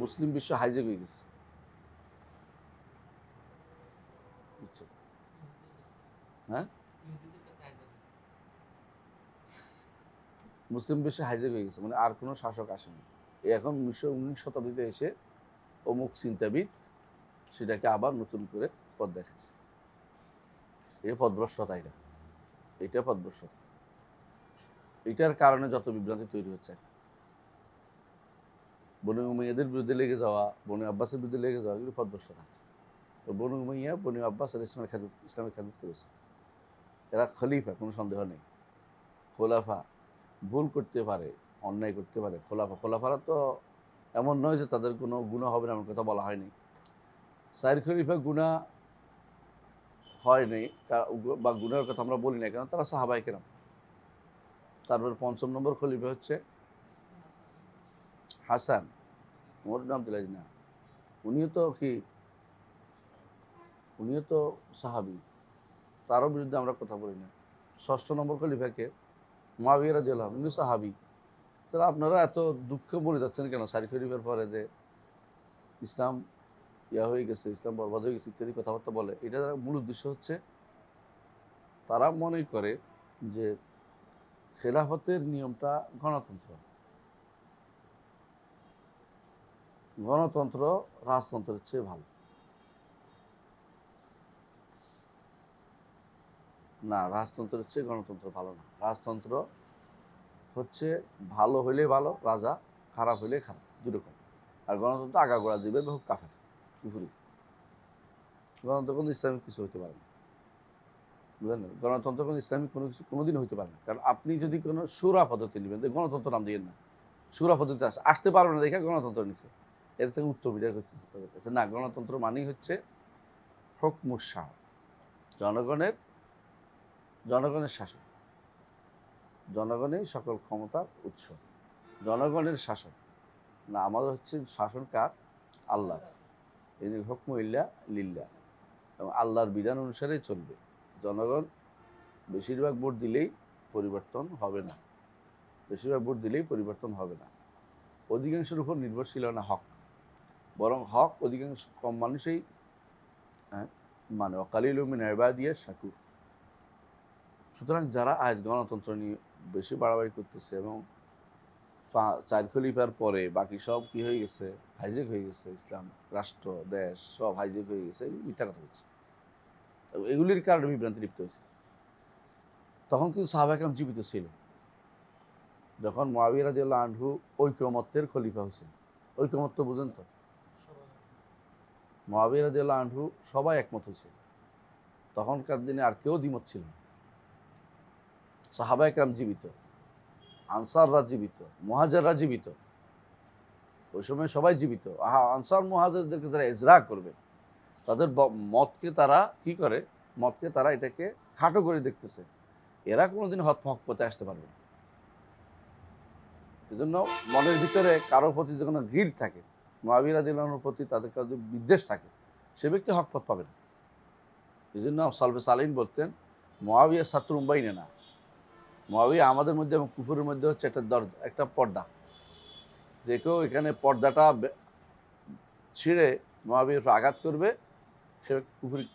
মুসলিম বিশ্ব হাইজেক হয়ে গেছে, বুঝছো? হ্যাঁ, মুসলিম বিশ্ব হাইজেক হয়ে গেছে, মানে আর কোনো শাসক আসেনি। এখন 19 শতাব্দীতে এসে অমুক চিন্তাবিদ সেটাকে আবার নতুন করে পথ দেখাচ্ছে। এটা পথভ্রষ্টতা, এটা পথভ্রষ্টতা। এটার কারণে যত বিভ্রান্তি তৈরি হচ্ছে, বনু উমাইয়াদের বিরুদ্ধে লেগে যাওয়া, বনু আব্বাসের বিরুদ্ধে লেগে যাওয়া, এগুলো পথভ্রষ্টতা। তো বনু উমাইয়া, বনু আব্বাস ইসলামের খেদমত করেছে, এরা খলিফা, কোনো সন্দেহ নেই। খোলাফা ভুল করতে পারে, অন্যায় করতে পারে, খোলাফারা তো এমন নয় যে তাদের কোনো গুনাহ হবে না, এমন কথা বলা হয়নি। সাইর খলিফা গুনাহ হয়নি বা গুনাহের কথা আমরা বলি না, কেন তারা সাহাবায়ে কেরাম। তারপর ৫ম নম্বর খলিফা হচ্ছে হাসান, ওমর ইবনে আব্দুল আজিজ না, উনিও তো কি, উনিও তো সাহাবী, তারও বিরুদ্ধে আমরা কথা বলি না। ৬ষ্ঠ নম্বর খলিফাকে মুআবিয়া রাদিয়াল্লাহু আনহু, উনি সাহাবী। তাহলে আপনারা এত দুঃখ বলে যাচ্ছেন কেন সাইর খলিফার পরে, যে ইসলাম হয়ে গেছে, ইসলাম বরবাদ হয়ে গেছে ইত্যাদি কথাবার্তা বলে। এটা মূল উদ্দেশ্য হচ্ছে তারা মনে করে যে খেলাফতের নিয়মটা গণতন্ত্র, গণতন্ত্র রাজতন্ত্রের চেয়ে ভালো। না, রাজতন্ত্রের চেয়ে গণতন্ত্র ভালো না। রাজতন্ত্র হচ্ছে ভালো হইলে ভালো রাজা, খারাপ হইলে খারাপ, দুরকম। আর গণতন্ত্র আগাগোড়া দিবে হোক কাফের কুফরি, গণতন্ত্র কিন্তু ইসলামিক কিছু হইতে পারে না। বুঝলেন? গণতন্ত্র কোনো ইসলামিক কোনো কিছু কোনোদিন হইতে পারে না। কারণ আপনি যদি কোনো সুরা পদ্ধতি নেবেন, গণতন্ত্র নাম দিয়েন না। সুরা পদ্ধতি আসতে পারবে না দেখে গণতন্ত্র নিছে। এর থেকে উত্তর বিদায় হচ্ছে তাদের কাছে। না, গণতন্ত্র মানেই হচ্ছে হুকমুশ শাহ, জনগণের জনগণের শাসন, জনগণই সকল ক্ষমতার উৎস, জনগণের শাসন। না, আমাদের হচ্ছে শাসন কার? আল্লাহ। ইনি হুকমু ইল্লা লিল্লাহ, এবং আল্লাহর বিধান অনুসারেই চলবে। জনগণ বেশিরভাগ ভোট দিলেই পরিবর্তন হবে না, বেশিরভাগ ভোট দিলেই পরিবর্তন হবে না। অধিকাংশের উপর নির্ভরশীল না হক, বরং হক অধিকাংশ কম মানুষই মানে অকালিলু মিন ইবাদিয়া শাকুর। সুতরাং যারা আজ গণতন্ত্র নিয়ে বেশি বাড়াবাড়ি করতেছে এবং 4 খলিফার পরে বাকি সব কি হয়ে গেছে, হাইজেক হয়ে গেছে, ইসলাম রাষ্ট্র দেশ সব হাইজেক হয়ে গেছে, মিথ্যা কথা বলছে। এগুলির কারণে বিভ্রান্তি লিপ্ত হয়েছে। তখন কিন্তু সাহাবা একরাম জীবিত ছিল, যখন মুআবিয়া রাদিয়াল্লাহু আনহু ঐকমত্যের খলিফা হয়েছেন। ঐকমত্য বুঝেন তো? মুআবিয়া রাদিয়াল্লাহু আনহু সবাই একমত হয়েছে। তখনকার দিনে আর কেউ দ্বিমত ছিল না। সাহাবা একরাম জীবিত, আনসাররা জীবিত, মুহাজিররা জীবিত, ওই সময় সবাই জীবিত। আনসার মুহাজিরদেরকে যারা ইজরা করবে, তাদের মতকে তারা কি করে, মতকে তারা এটাকে খাটো করে দেখতেছে। এরা কোনোদিন হক পথে আসতে পারবে না। এজন্য মনের ভিতরে কারোর প্রতি যখন ঘৃণ থাকে, মুআবিয়া রাদিয়াল্লাহু আনহুর প্রতি তাদের কাছে বিদ্বেষ থাকে, সে ব্যক্তি হক পথ পাবে না। এই জন্য সালফে সালিন বলতেন, মুআবিয়া সাতরুম বাইনানা, মুআবিয়া আমাদের মধ্যে এবং কুফরের মধ্যে হচ্ছে একটা দরজা, একটা পর্দা। যে কেউ এখানে পর্দাটা ছিঁড়ে মুআবিয়ার উপর আঘাত করবে, সে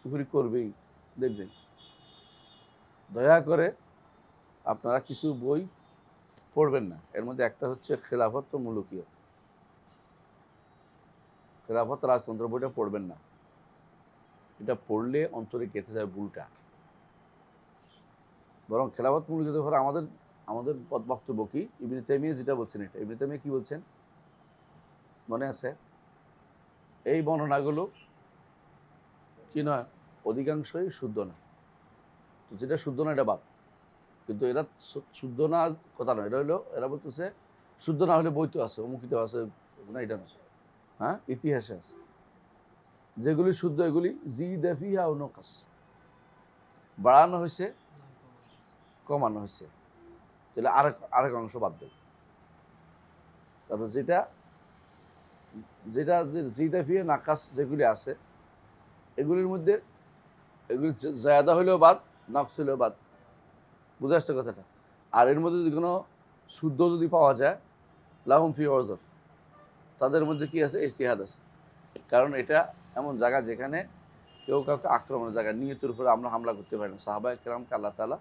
কুফরি করবেই। দেখবেন, দয়া করে আপনারা কিছু বই পড়বেন না। এর মধ্যে একটা হচ্ছে খেলাফত ও মুলুকিয়ত। খেলাফত রাজতন্ত্র বইটা পড়বেন না। এটা পড়লে অন্তরে গেঁথে যায় ভুলটা। বরং খেলাফত মুলুকিয়ত হলো আমাদের আমাদের বক্তব্য কি, ইবনে তাইমিয়া যেটা বলছেন, এটা ইবনে তাইমিয়া কি বলছেন মনে আছে? এই বর্ণনাগুলো কি নয়, অধিকাংশই শুদ্ধ না। তো যেটা শুদ্ধ না এটা বাদ। কিন্তু এরা শুদ্ধ না কথা নয়, এটা হলো এরা বলতেছে শুদ্ধ না হলে বই তো আছে, অমুকিত আছে, না এটা না, হ্যাঁ ইতিহাসে আছে। যেগুলি শুদ্ধ এগুলি জিদা ফিহা ও নকাস, বাড়ানো হয়েছে, কমানো হয়েছে, তাহলে আরেক অংশ বাদ দেবে। তারপর যেটা যেটা জিদা ফিহা নাকাস যেগুলি আছে, এগুলির মধ্যে এগুলি জায়দা হইলেও বাদ, নকশ হইলেও বাদ। বুঝে আসছে কথাটা? আর এর মধ্যে যদি কোনো শুদ্ধ যদি পাওয়া যায়, লাহুম ফি ওযর, তাদের মধ্যে কি আছে, ইজতিহাদ আছে। কারণ এটা এমন জায়গা যেখানে কেউ কাউকে আক্রমণের জায়গা, নিয়তের উপরে আমরা হামলা করতে পারি না। সাহাবায়ে কেরামকে আল্লাহ তাআলা,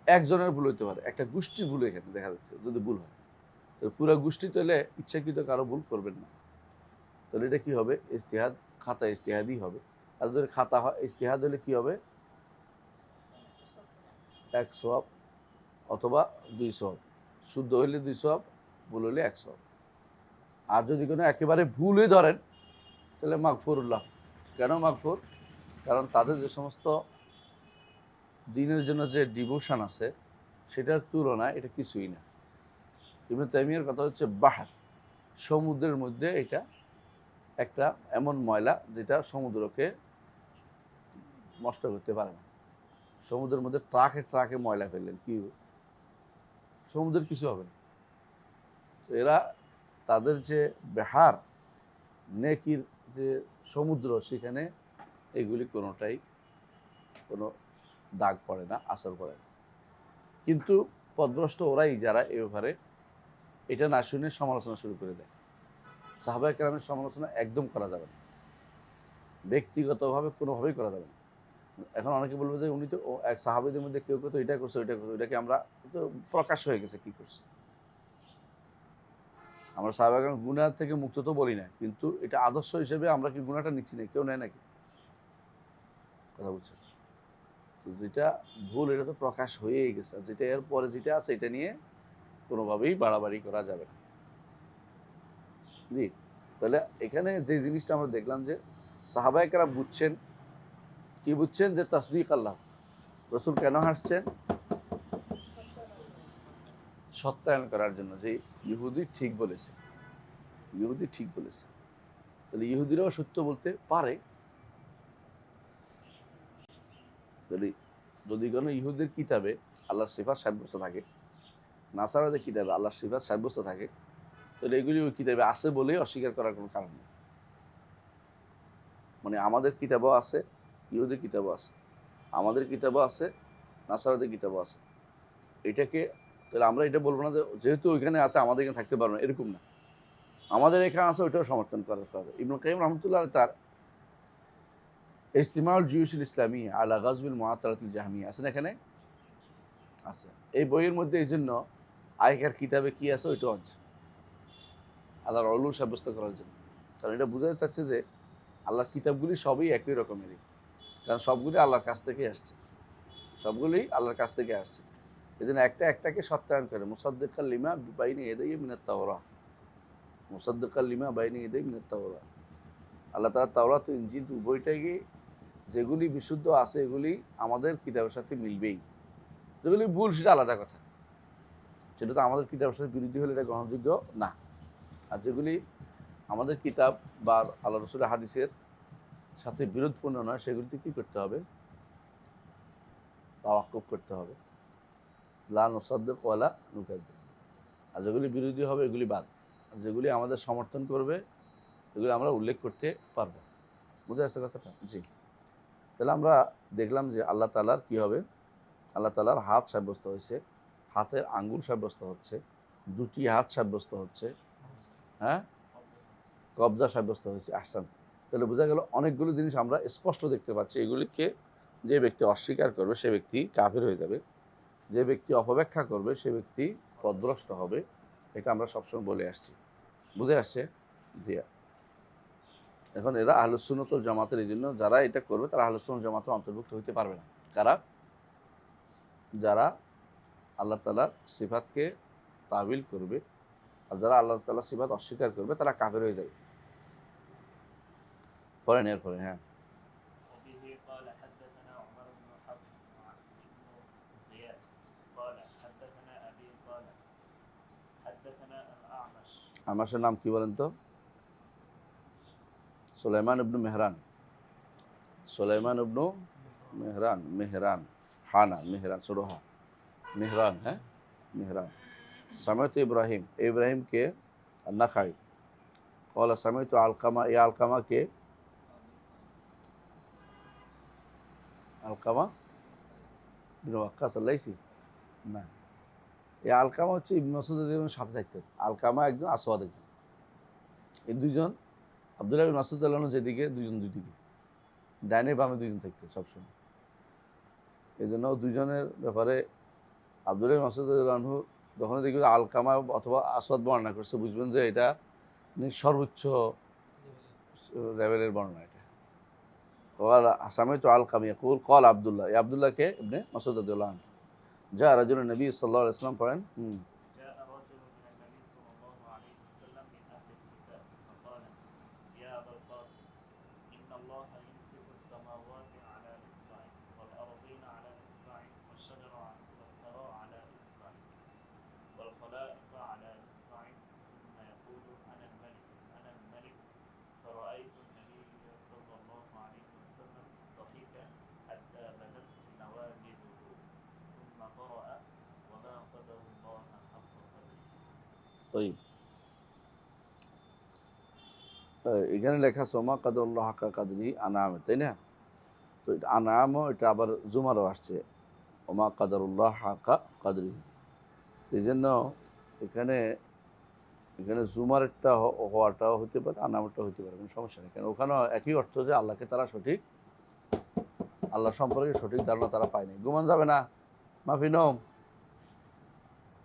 একজনের ভুল হইতে পারে, একটা গোষ্ঠীর ভুল এখানে দেখা যাচ্ছে, যদি ভুল হয় তো পুরো গোষ্ঠী তাহলে ইচ্ছাকৃত কারো ভুল করবেন না। তাহলে এটা কি হবে, ইজতিহাদ, খাতা ইজতিহাদই হবে। আর যদি খাতা হয়, ইজতিহাদ হলে কি হবে, 1 সওয়াব অথবা 2 সওয়াব। শুদ্ধ হইলে 2 সওয়াব, ভুল হইলে 1 সওয়াব। আর যদি কোনো একেবারে ভুলই ধরেন, তাহলে মাগফুরুল্লাহ। কেন মাগফুর? কারণ তাদের যে সমস্ত দিনের জন্য যে ডিভোশন আছে, সেটার তুলনায় এটা কিছুই না। ইবনে তাইমিয়ার কথা হচ্ছে বাহার, সমুদ্রের মধ্যে এটা একটা এমন ময়লা যেটা সমুদ্রকে নষ্ট করতে পারে না। সমুদ্রের মধ্যে ট্রাকে ট্রাকে ময়লা ফেললেন, কি সমুদ্রের কিছু হবে না। তো এরা তাদের যে বেহার, নেকির যে সমুদ্র, সেখানে এগুলি কোনোটাই কোনো দাগ পড়ে না, আসর পড়ে না। কিন্তু পথভ্রষ্ট ওরাই যারা এ ব্যাপারে এটা না শুনে সমালোচনা শুরু করে দেয়। সাহাবায়ে কেরামের সমালোচনা একদম করা যাবে না, ব্যক্তিগতভাবে কোনোভাবেই করা যাবে না। এখন অনেকে বলবে যে উনি তো এক সাহাবীদের মধ্যে কেউ কেউ তো এটা করছে, ওইটা করছে, ওইটাকে আমরা তো প্রকাশ হয়ে গেছে কি করছে। আমরা সাহাবায়ে কেরাম গুনাহ থেকে মুক্ত তো বলি না, কিন্তু এটা আদর্শ হিসেবে আমরা কি গুনাহটা নিচ্ছি না, কেউ নেয় নাকি? কথা বলছে তো যেটা ভুল, এটা তো প্রকাশ হয়েই গেছে। যেটা এর পরে যেটা আছে, এটা নিয়ে কোনোভাবেই বাড়াবাড়ি করা যাবে না। জি, তাহলে এখানে যে জিনিসটা আমরা দেখলাম যে সাহাবায়ে কেরাম বুঝছেন, কি বুঝছেন, যে তাসদিক আল্লাহ, রাসূল কেন হাসছেন? সত্যায়ন করার জন্য যে ইহুদি ঠিক বলেছে, ইহুদি ঠিক বলেছে। তাহলে ইহুদিরাও সত্য বলতে পারে। যদি যদি কোনো ইহুদের কিতাবে আল্লাহর সিফাত সাব্যস্ত থাকে, নাসারাদের কিতাবে আল্লাহর সিফাত সাব্যস্ত থাকে, তাহলে এগুলি ওই কিতাবে আছে বলেই অস্বীকার করার কোনো কারণ নেই। মানে আমাদের কিতাবও আছে, ইহুদের কিতাবও আছে, আমাদের কিতাবও আছে, নাসারাদের কিতাবও আছে। এটাকে তাহলে আমরা এটা বলবো না যে যেহেতু ওইখানে আছে আমাদের এখানে থাকতে পারবো না, এরকম না। আমাদের এখানে আছে, ওইটাও সমর্থন করতে হবে। ইবনুল কাইয়িম রাহমাতুল্লাহ তার ইজতিমাউল জিউসুল ইসলামী আলা গাজবিল মুআত্তালাতিল জাহমিয়া আছে না এখানে? আছে। এই বইয়ের মধ্যে এই জন্য আগেকার কিতাবে কি আছে ওইটাও আছে, আল্লাহর অলু সাব্যস্ত করার জন্য। কারণ এটা বোঝাতে চাচ্ছে যে আল্লাহর কিতাবগুলি সবই একই রকমেরই, কারণ সবগুলি আল্লাহর কাছ থেকেই আসছে, সবগুলি আল্লাহর কাছ থেকে আসছে। এই জন্য একটা একটাকে সত্যায়ন করে। মুসাদ্দিকাল লিমা বাইনা ইয়াদাইহি মিনাত তাওরাত, মুসাদ্দিকাল লিমা বাইনা ইয়াদাইহি মিনাত তাওরাত। আল্লাহ তাআলা তাওরাত ও ইনজিল উভয়টাকে যেগুলি বিশুদ্ধ আছে এগুলি আমাদের কিতাবের সাথে মিলবেই। যেগুলি ভুল সেটা আলাদা কথা, সেটা তো আমাদের কিতাবের সাথে বিরোধী হলে এটা গ্রহণযোগ্য না। আর যেগুলি আমাদের কিতাব বা আল্লাহ রসুলের হাদিসের সাথে বিরোধপূর্ণ নয় সেগুলিতে কী করতে হবে? তাওয়াক্কুফ করতে হবে। লা নুসাদ্দিক ওয়ালা নুকাজ্জিব। আর যেগুলি বিরোধী হবে এগুলি বাদ। আর যেগুলি আমাদের সমর্থন করবে এগুলি আমরা উল্লেখ করতে পারবো। বুঝে আসছে কথাটা? জি। তাহলে আমরা দেখলাম যে আল্লাহ তাআলার কী হবে? আল্লাহ তাআলার হাত সাব্যস্ত হয়েছে, হাতের আঙ্গুল সাব্যস্ত হচ্ছে, দুটি হাত সাব্যস্ত হচ্ছে, হ্যাঁ, কবজা সাব্যস্ত হয়েছে। আহসান। তাহলে বোঝা গেল অনেকগুলো জিনিস আমরা স্পষ্ট দেখতে পাচ্ছি। এগুলিকে যে ব্যক্তি অস্বীকার করবে সে ব্যক্তি কাফির হয়ে যাবে, যে ব্যক্তি অপব্যাখ্যা করবে সে ব্যক্তি পথভ্রষ্ট হবে। এটা আমরা সবসময় বলে আসছি। বুঝে আসছে? জি। এখন এরা আহলুস সুন্নাত ওয়াল জামাতের, এই জন্য যারা এটা করবে তারা আহলুস সুন্নাত জামাতের অন্তর্ভুক্ত হতে পারবে না। কারা? যারা আল্লাহ তাআলার সিফাতকে তাবিল করবে, আর যারা আল্লাহ তাআলার সিফাত অস্বীকার করবে তারা কাফের হয়ে যাবে। পড়েন এরপরে। হ্যাঁ। وبه قال حدثنا عمر بن حفص ابن غياث قال حدثنا أبي قال حدثنا الأعمش। আমাশের নাম কি বলেন তো? সুলাইমান ইবনু মেহরান। সুলাইমান ইবনু মেহরান, মেহরান, হানা, মেহরান, ছোট হা, মেহরান, হ্যাঁ, মেহরান। সামিয়তু ইব্রাহিম, ইব্রাহিম কে? নাখাই। ক্বালা সামিয়তু আলকামা, এই আলকামা কে? আলকামা ইবনু ওয়াক্কাস আল-লাইসি? না, এই আলকামা হচ্ছে ইবনে মাসউদের সাথে থাকতেন। আলকামা একজন, আসওয়াদ একজন। এই দুইজন আব্দুল্লাহ ইবনে মাসউদ রাদিয়াল্লাহু আনহু যেদিকে, দুইজন দুইদিকে, ডাইনে বামে দুইজন থাকতেন সবসময়। এই জন্য দুইজনের ব্যাপারে আব্দুল্লাহ ইবনে মাসউদ রাদিয়াল্লাহু আনহু যখন দেখবেন আলকামা অথবা আসওয়াদ বর্ণনা করছে বুঝবেন যে এটা সর্বোচ্চ লেভেলের বর্ণনা। এটা ক্বালা সামি'তু আলকামা ইয়াকুল ক্বালা আব্দুল্লাহ, এই আব্দুল্লাহকে ইবনে মাসউদ রাদিয়াল্লাহু আনহু। যা রাজুলুন নবী সাল্লাল্লাহু আলাইহি ওয়াসাল্লাম পড়েন। جاء رجل من النبي صلى الله عليه وسلم من أهل الكتاب فقال يا أبا القاسم إن الله يمسك السماوات على إصبع والأرضين على إصبع والشجر والثرى على إصبع والخلائق على إصبع ثم يقول أنا الملك أنا الملك فرأيت النبي صلى الله عليه وسلم ضحك حتى بدت نواجذه ثم قرأ وما قدر الله حق قدره। ওই এখানে লেখা সোমা কাদুল্লাহ হাক্কা কাদরি আনাম, তাই না? তো এটা আনামও, এটা আবার জুমারও আসছে ওমা কাদরুল্লাহ হাক্কা কাদরি। এই জন্য এখানে এখানে জুমারেরটা হওয়াটাও হতে পারে, আনামটা হতে পারে, কোনো সমস্যা নেই। কারণ ওখানেও একই অর্থ যে আল্লাহকে তারা সঠিক, আল্লাহ সম্পর্কে সঠিক ধারণা তারা পায়নি। ঘুমান যাবে না, মাফি নম,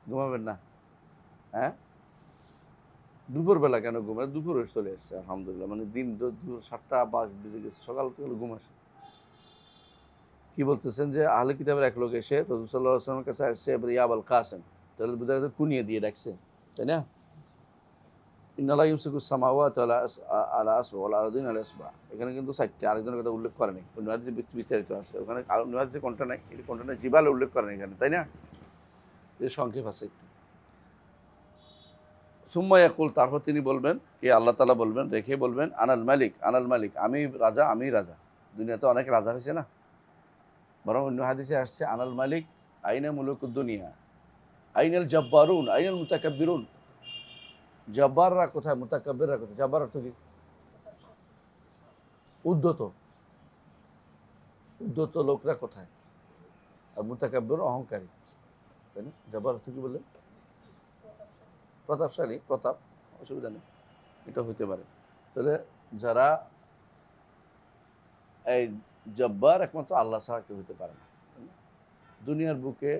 ঘুমাবেন না, হ্যাঁ? দুপুরবেলা কেন ঘুমায়? দুপুর চলে এসছে আলহামদুলিল্লাহ, মানে দিন দুপুর 7টা বেজে গেছে, সকাল থেকে ঘুম আসে। কি বলতেছেন যে আহলে কিতাবের এক লোক এসে রাসূল সাল্লাল্লাহু আলাইহি ওয়াসাল্লামের কাছে আসছে, ইয়া আবুল কাসেম, তাহলে বোঝা যাচ্ছে কুনিয়ে দিয়ে ডাকছে, তাই না? ইন্নাল্লাহ ইউমসিকুস সামাওয়াতি আলা আসবা ওয়াল আরদিনা আলা আসবা। এখানে কিন্তু 4টি, আরেকজনের কথা উল্লেখ করে নাই। অন্য হাদিসে বিস্তারিত আছে। ওখানে আর অন্য হাদিসে কোনটা নাই, এই কোনটা নাই, জিবাল উল্লেখ করে নাই এখানে, তাই না? এর সংক্ষেপ আছে একটু। সুম্মা ইয়াকুল, তারপর তিনি বলবেন, কে আল্লাহ তাআলা বলবেন, রেখে বলবেন, আনাল মালিক, আনাল মালিক, আমি রাজা, আমি রাজা। দুনিয়াতে অনেক রাজা হয়েছে না? বরং অন্য হাদিসে আসছে আনাল মালিক, আইনা মুলুকুদ দুনিয়া, আইনাল জব্বারুন, আইনাল মুতাকাব্বিরুন। জব্বাররা কোথায়, মুতাকাব্বিররা কোথায়? জব্বার অর্থ কি? উদ্ধত, উদ্ধত লোকরা কোথায়? আর মুতাকাব্বির অহংকারী, তাই না? জব্বার অর্থ কি বললেন? প্রতাপশালী, প্রতাপ, অসুবিধা নেই, এটা হইতে পারে। তাহলে যারা এই জব্বার, একমাত্র আল্লাহ ছাড়া কেউ হইতে পারে না। দুনিয়ার বুকে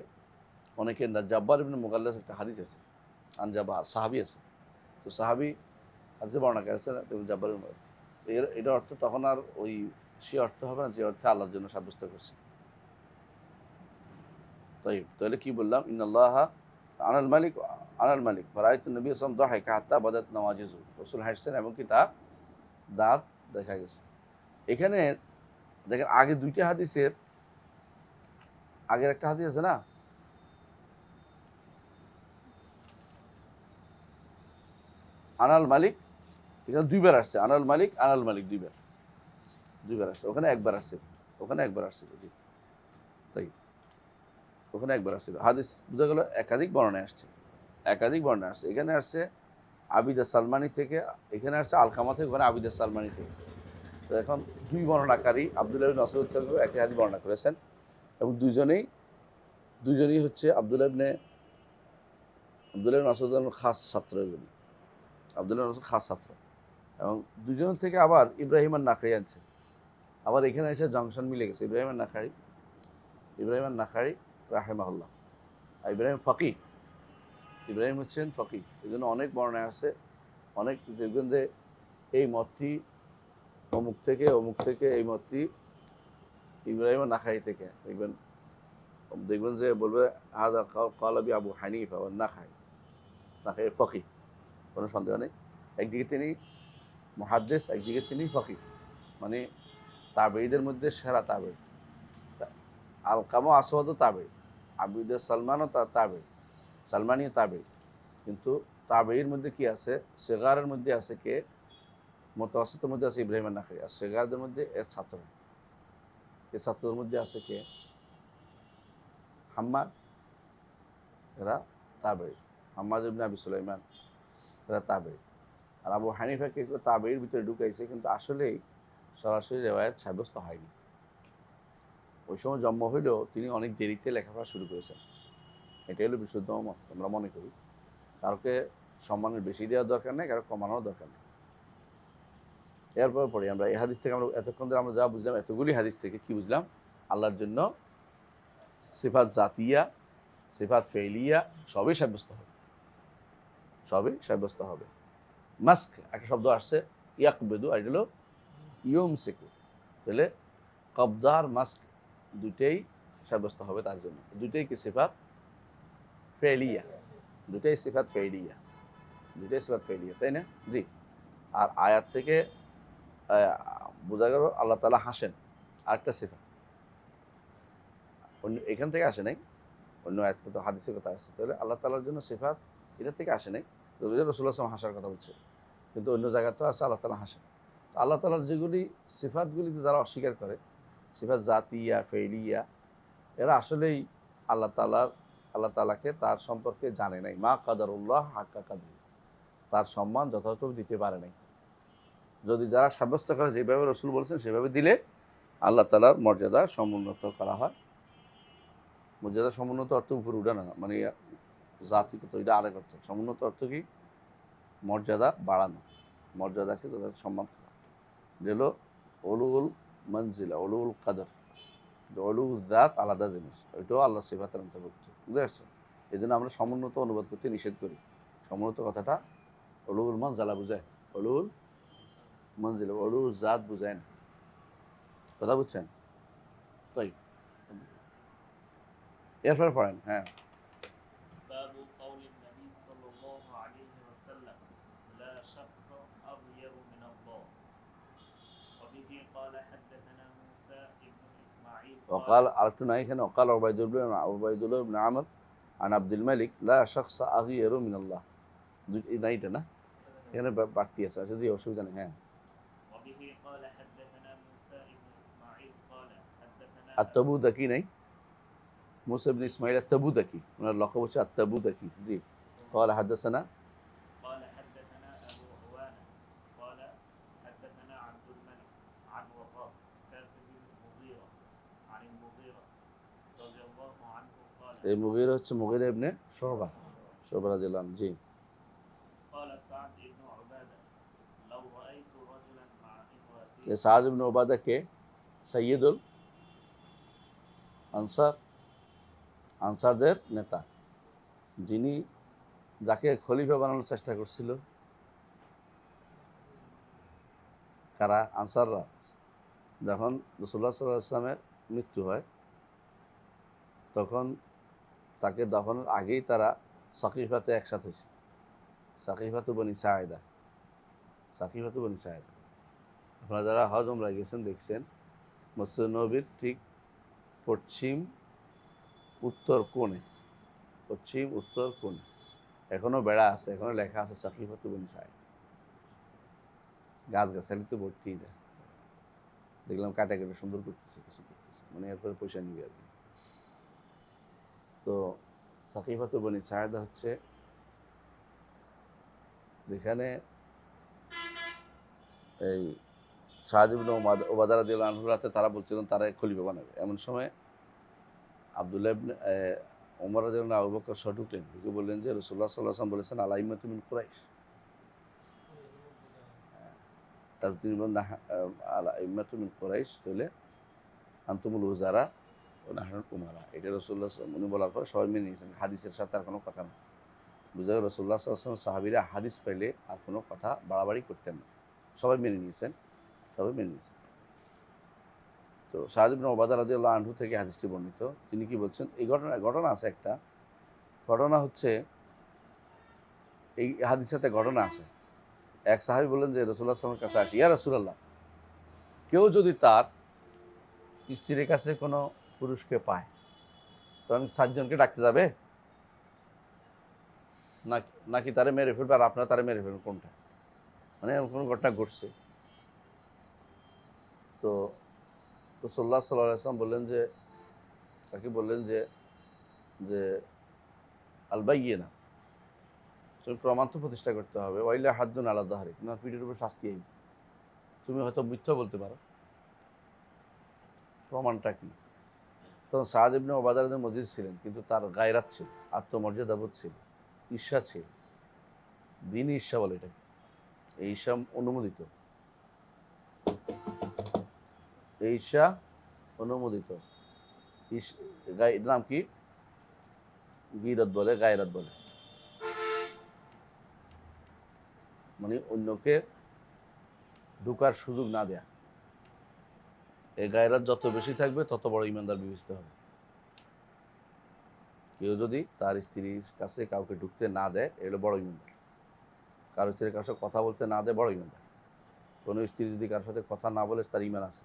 অনেকে না, জব্বার ইবনে মুগাল্লাস একটা হাদিস আছে, আন জাব্বার, সাহাবী আছে। তো সাহাবী হাদিসে বর্ণনা করেছে না, তুমি জব্বার ইবনে মুগাল্লাস, এটা অর্থ তখন আর ওই সে অর্থ হবে না যে অর্থে আল্লাহর জন্য সাব্যস্ত করছে। তাই তাহলে কি বললাম? ইন্নাল্লাহা আনাল মালিক, আনাল মালিক ফারাইতুন নবী সাল্লাল্লাহু আলাইহি ওয়াসাল্লাম দাহিকা হাত্তা বাদাত নওয়াজিজু, রাসূল হাসছেন এবং কি তার দাঁত দেখা গেছে। এখানে দেখেন আগে দুইটা হাদিসের, আগের একটা হাদিস আছে না, আনাল মালিক, এখানে দুইবার আসছে আনাল মালিক, আনাল মালিক, দুইবার, দুইবার আসছে। ওখানে একবার আসছে, ওখানে একবার আসছিল, জি তাই, ওখানে একবার আসছিল। হাদিস বোঝা গেল একাধিক বর্ণনায় আসছে, একাধিক বর্ণনায় আসছে। এখানে আসছে আবিদা সালমানি থেকে, এখানে আসছে আলকামা থেকে, ওখানে আবিদা সালমানি থেকে। তো এখন দুই বর্ণনাকারী আব্দুল্লাহ ইবনে মাসউদ থেকে একই হাদিস বর্ণনা করেছেন, এবং দুইজনেই হচ্ছে আব্দুল্লাহ ইবনে মাসউদ খাস ছাত্র, এগুলি আব্দুল্লাহ ইবনে মাসউদ খাস ছাত্র। এবং দুজন থেকে আবার ইব্রাহিম আন-নাখাই আনছে, আবার এখানে এসে জংশন মিলে গেছে। ইব্রাহিম আন-নাখাই রাহিমাহুল্লাহ, আর ইব্রাহিম ফকিহ, ইব্রাহিম হচ্ছেন ফকিহ। এই জন্য অনেক বর্ণনায় আছে, অনেক দেখবেন যে এই মতটি অমুক থেকে, এই মতটি ইব্রাহিম আন-নাখাই থেকে, দেখবেন যে বলবে হাযা ক্বালা আবু হানিফা ওয়ান নাখাই ফকিহ, কোনো সন্দেহ নেই। একদিকে তিনি মুহাদ্দিস, একদিকে তিনি ফকিহ, মানে তাবেঈদের মধ্যে সেরা তাবেঈ। আলকামা আসওয়াদও তাবেঈ, আবিদে সালমানও তাবেঈ, সালমানিও তাবেঈ। কিন্তু তাবেঈর মধ্যে কি আছে? সিগারের মধ্যে আছে কে? মুতাওয়াসিতের মধ্যে আছে ইব্রাহিম আন-নাখাই, আর সিগারদের মধ্যে এর ছাত্র, এর ছাত্রদের মধ্যে আছে কে? হাম্মাদ, এরা তাবেঈ। হাম্মাদ ইবনে আবি সুলাইমান, এরা তাবেঈ। আর আবু হানিফাকে তাবেঈর ভিতরে ঢুকাইছে, কিন্তু আসলেই সরাসরি রেওয়ায়াত সাব্যস্ত হয়নি। ওই সময় জন্ম হইলেও তিনি অনেক দেরিতে লেখাপড়া শুরু করেছেন। এটাই হলো বিশুদ্ধ মত, আমরা মনে করি। কারোকে সম্মানের বেশি দেওয়ার দরকার নেই, কারো কমানোর দরকার নেই। এরপর পরে আমরা এই হাদিস থেকে, আমরা এতক্ষণ ধরে আমরা যা বুঝলাম, এতগুলি হাদিস থেকে কি বুঝলাম? আল্লাহর জন্য সিফাত জাতিয়া, সিফাত ফেইলিয়া সবই সাব্যস্ত হবে, সবই সাব্যস্ত হবে। মাস্ক একটা শব্দ আসছে, ইয়াকবেদু, আর এটা হলো ইউমসিকু। তাহলে কবদার মাস্ক দুইটাই সাব্যস্ত হবে তার জন্য। দুইটাই কি সিফাত ফেইলিয়া, দুইটাই সিফাত ফেইলিয়া, দুইটাই সিফাত ফেইলিয়া, তাই না? জি। আর আয়াত থেকে বোঝা গেল আল্লাহ তাআলা হাসেন, আরেকটা সিফাত। অন্য এখান থেকে আসে নাই, অন্য আয়াত কিন্তু হাদিসের কথা আসছে। তাহলে আল্লাহ তাআলার জন্য সিফাত এটা থেকে আসে নাই। রাসূলুল্লাহ সাল্লাল্লাহু আলাইহি ওয়াসাল্লাম হাসার কথা বলছে, কিন্তু অন্য জায়গাতেও আছে আল্লাহ তাআলা হাসেন। তো আল্লাহ তাআলার যেগুলি সিফাতগুলিতে যারা অস্বীকার করে, সিফাত জাতিয়া, ফেইলিয়া, এরা আসলেই আল্লাহ তাআলাকে তার সম্পর্কে জানে নাই। মা কাদারুল্লাহ হাক্কা কাদরি, তার সম্মান যথাযথ দিতে পারে নাই। যদি যারা সাব্যস্ত করে যেভাবে রাসূল বলেছেন সেভাবে দিলে আল্লাহ তাআলার মর্যাদা সমুন্নত করা হয়। মর্যাদা সমুন্নত অর্থ উপরে উঠে না, মানে জাতিগত, এটা আরেক অর্থ। সমুন্নত অর্থ কি? মর্যাদা বাড়ানো, মর্যাদাকে যথাযথ সম্মান করা। হলো উলুল মনজিলা, উলুল কাদর। উলুল জাত আলাদা জিনিস, ওইটাও আল্লাহ সিফাতের অন্তর্ভুক্ত। বুঝতে পারছো? এই জন্য আমরা সমুন্নত অনুবাদ করতে নিষেধ করি। সমুন্নত কথাটা উলুল মনজালা বুঝায়, উলুল মনজিলা, উলুল জাত বুঝায় না। কথা বুঝছেন? তাই এরপর পড়েন। হ্যাঁ, باب قول النبي صلى الله عليه وسلم لا قال حدثنا موسى بن إسماعيل وقال আরেকটু নাই এখানে وقال عبيد الله بن عمر عن عبد الملك لا شخص أغير من الله নাইটা না এখানে বাড়তি আছে আচ্ছা জি অসুবিধা নেই হ্যাঁ وبه قال حدثنا موسى بن إسماعيل قال حدثنا আত্তাবুদাকি নাই মুসা ইবনে ইসমাঈল আত্তাবুদাকি ওনার লকব হচ্ছে আত্তাবুদাকি জি قال حدثنا قال حدثنا أبو عوانة قال حدثنا عبد الملك عن وقاص كاتب المغيرة عن المغيرة رضي الله عنه قال এই মুগীরা হচ্ছে মুগীরা ইবনে শুবা রাদিয়াল্লাহু আনহু জি قال سعد بن عبادة لو رأيت رجلا مع امرأته এই সাদ ইবনে উবাদা কে সাইয়্যিদুল আনসারদের নেতা যিনি যাকে খলিফা বানানোর চেষ্টা করছিল কারা আনসাররা যখন রাসূলুল্লাহ সাল্লাল্লাহু আলাইহি ওয়াসাল্লামের মৃত্যু হয় তখন তাকে দফনের আগেই তারা সাকিফাতে একসাথে হয়েছে সাকিফাতু বনি সাঈদা আপনারা যারা হজ উমরায় গেছেন দেখছেন মসজিদ নববীর ঠিক পশ্চিম উত্তর কোণে এখনো বেড়া আছে এখনো লেখা আছে সাকিফাতু বনি সাঈদা গাছগাছালিতে ভর্তি না দেখলাম কাটা কেটে সুন্দর করতেছে মানে এরপরে পয়সা নিবে আর কি তো সাকিফাতু বনি সাঈদা হচ্ছে যেখানে এই সাদ ইবনে উবাদা রাদিয়াল্লাহু আনহু রাতে তারা বলছিলেন তারা খলিফা বানাবে এমন সময় আব্দুল্লাহ ইবনে ওমর রাদিয়াল্লাহু আনহু আবু বকর সহ ঢুকলেন ঢুকে বললেন যে রাসূলুল্লাহ সাল্লাল্লাহু আলাইহি ওয়াসাল্লাম বলেছেন আল আইম্মাতু মিন কুরাইশ তারপর তিনি বলেন আল আইম্মাতু মিন কুরাইশ তাহলে আনতুমুল উজারা ও নাহনুল উমারা এটা রাসূলুল্লাহ উনি বলার পর সবাই মেনে নিয়েছেন হাদিসের সাথে আর কোনো কথা না বুঝা গেল রাসূলুল্লাহ সাল্লাল্লাহু আলাইহি ওয়াসাল্লাম সাহাবীরা হাদিস পাইলে আর কোনো কথা বাড়াবাড়ি করতেন না সবাই মেনে নিয়েছেন তো সাদ ইবনে উবাদা রাদিয়াল্লাহু আনহু থেকে হাদিসটি বর্ণিত তিনি কি বলছেন এই ঘটনা আছে একটা ঘটনা হচ্ছে এই হাদিসেতে ঘটনা আছে এক সাহাবী বললেন যে রাসূলুল্লাহ সাল্লাল্লাহু আলাইহি ওয়াসাল্লামের কাছে আসি ইয়া রাসূলুল্লাহ কেউ যদি তার স্ত্রীর কাছে কোনো পুরুষকে পায় তখন 7 জনকে ডাকতে যাবে নাকি তারে মেরে ফেলবে আর আপনারা তারে মেরে ফেলবেন কোনটা মানে এমন কোনো ঘটনা ঘটছে তো রাসূলুল্লাহ সাল্লাল্লাহু আলাইহি ওয়াসাল্লাম বললেন যে আল বাইয়িনা তুমি প্রমাণ তো প্রতিষ্ঠা করতে হবে ওয়াইলা হাদ্দুন আলা যাহরি তোমার পিঠের উপর শাস্তি আইবে তুমি হয়তো মিথ্যা বলতে পারো প্রমাণটা কি তখন সাদ ইবনে উবাদা রাদিয়াল্লাহু আনহু মজিদ ছিলেন কিন্তু তার গায়রাত ছিল আত্মমর্যাদাবোধ ছিল ঈর্ষা ছিল দিনই ঈর্ষা বলে এটাকে এই ঈর্ষা অনুমোদিত নাম কি গীরত বলে গায়রাত বলে মানে অন্যকে ঢোকার সুযোগ না দেয়া এই গায়রাত যত বেশি থাকবে তত বড় ইমানদার বিবেচিত হবে কেউ যদি তার স্ত্রীর কাছে কাউকে ঢুকতে না দেয় এগুলো বড় ইমানদার কারো স্ত্রীর কারোর সাথে কথা বলতে না দেয় বড় ইমানদার কোনো স্ত্রী যদি কারোর সাথে কথা না বলে তার ইমান আছে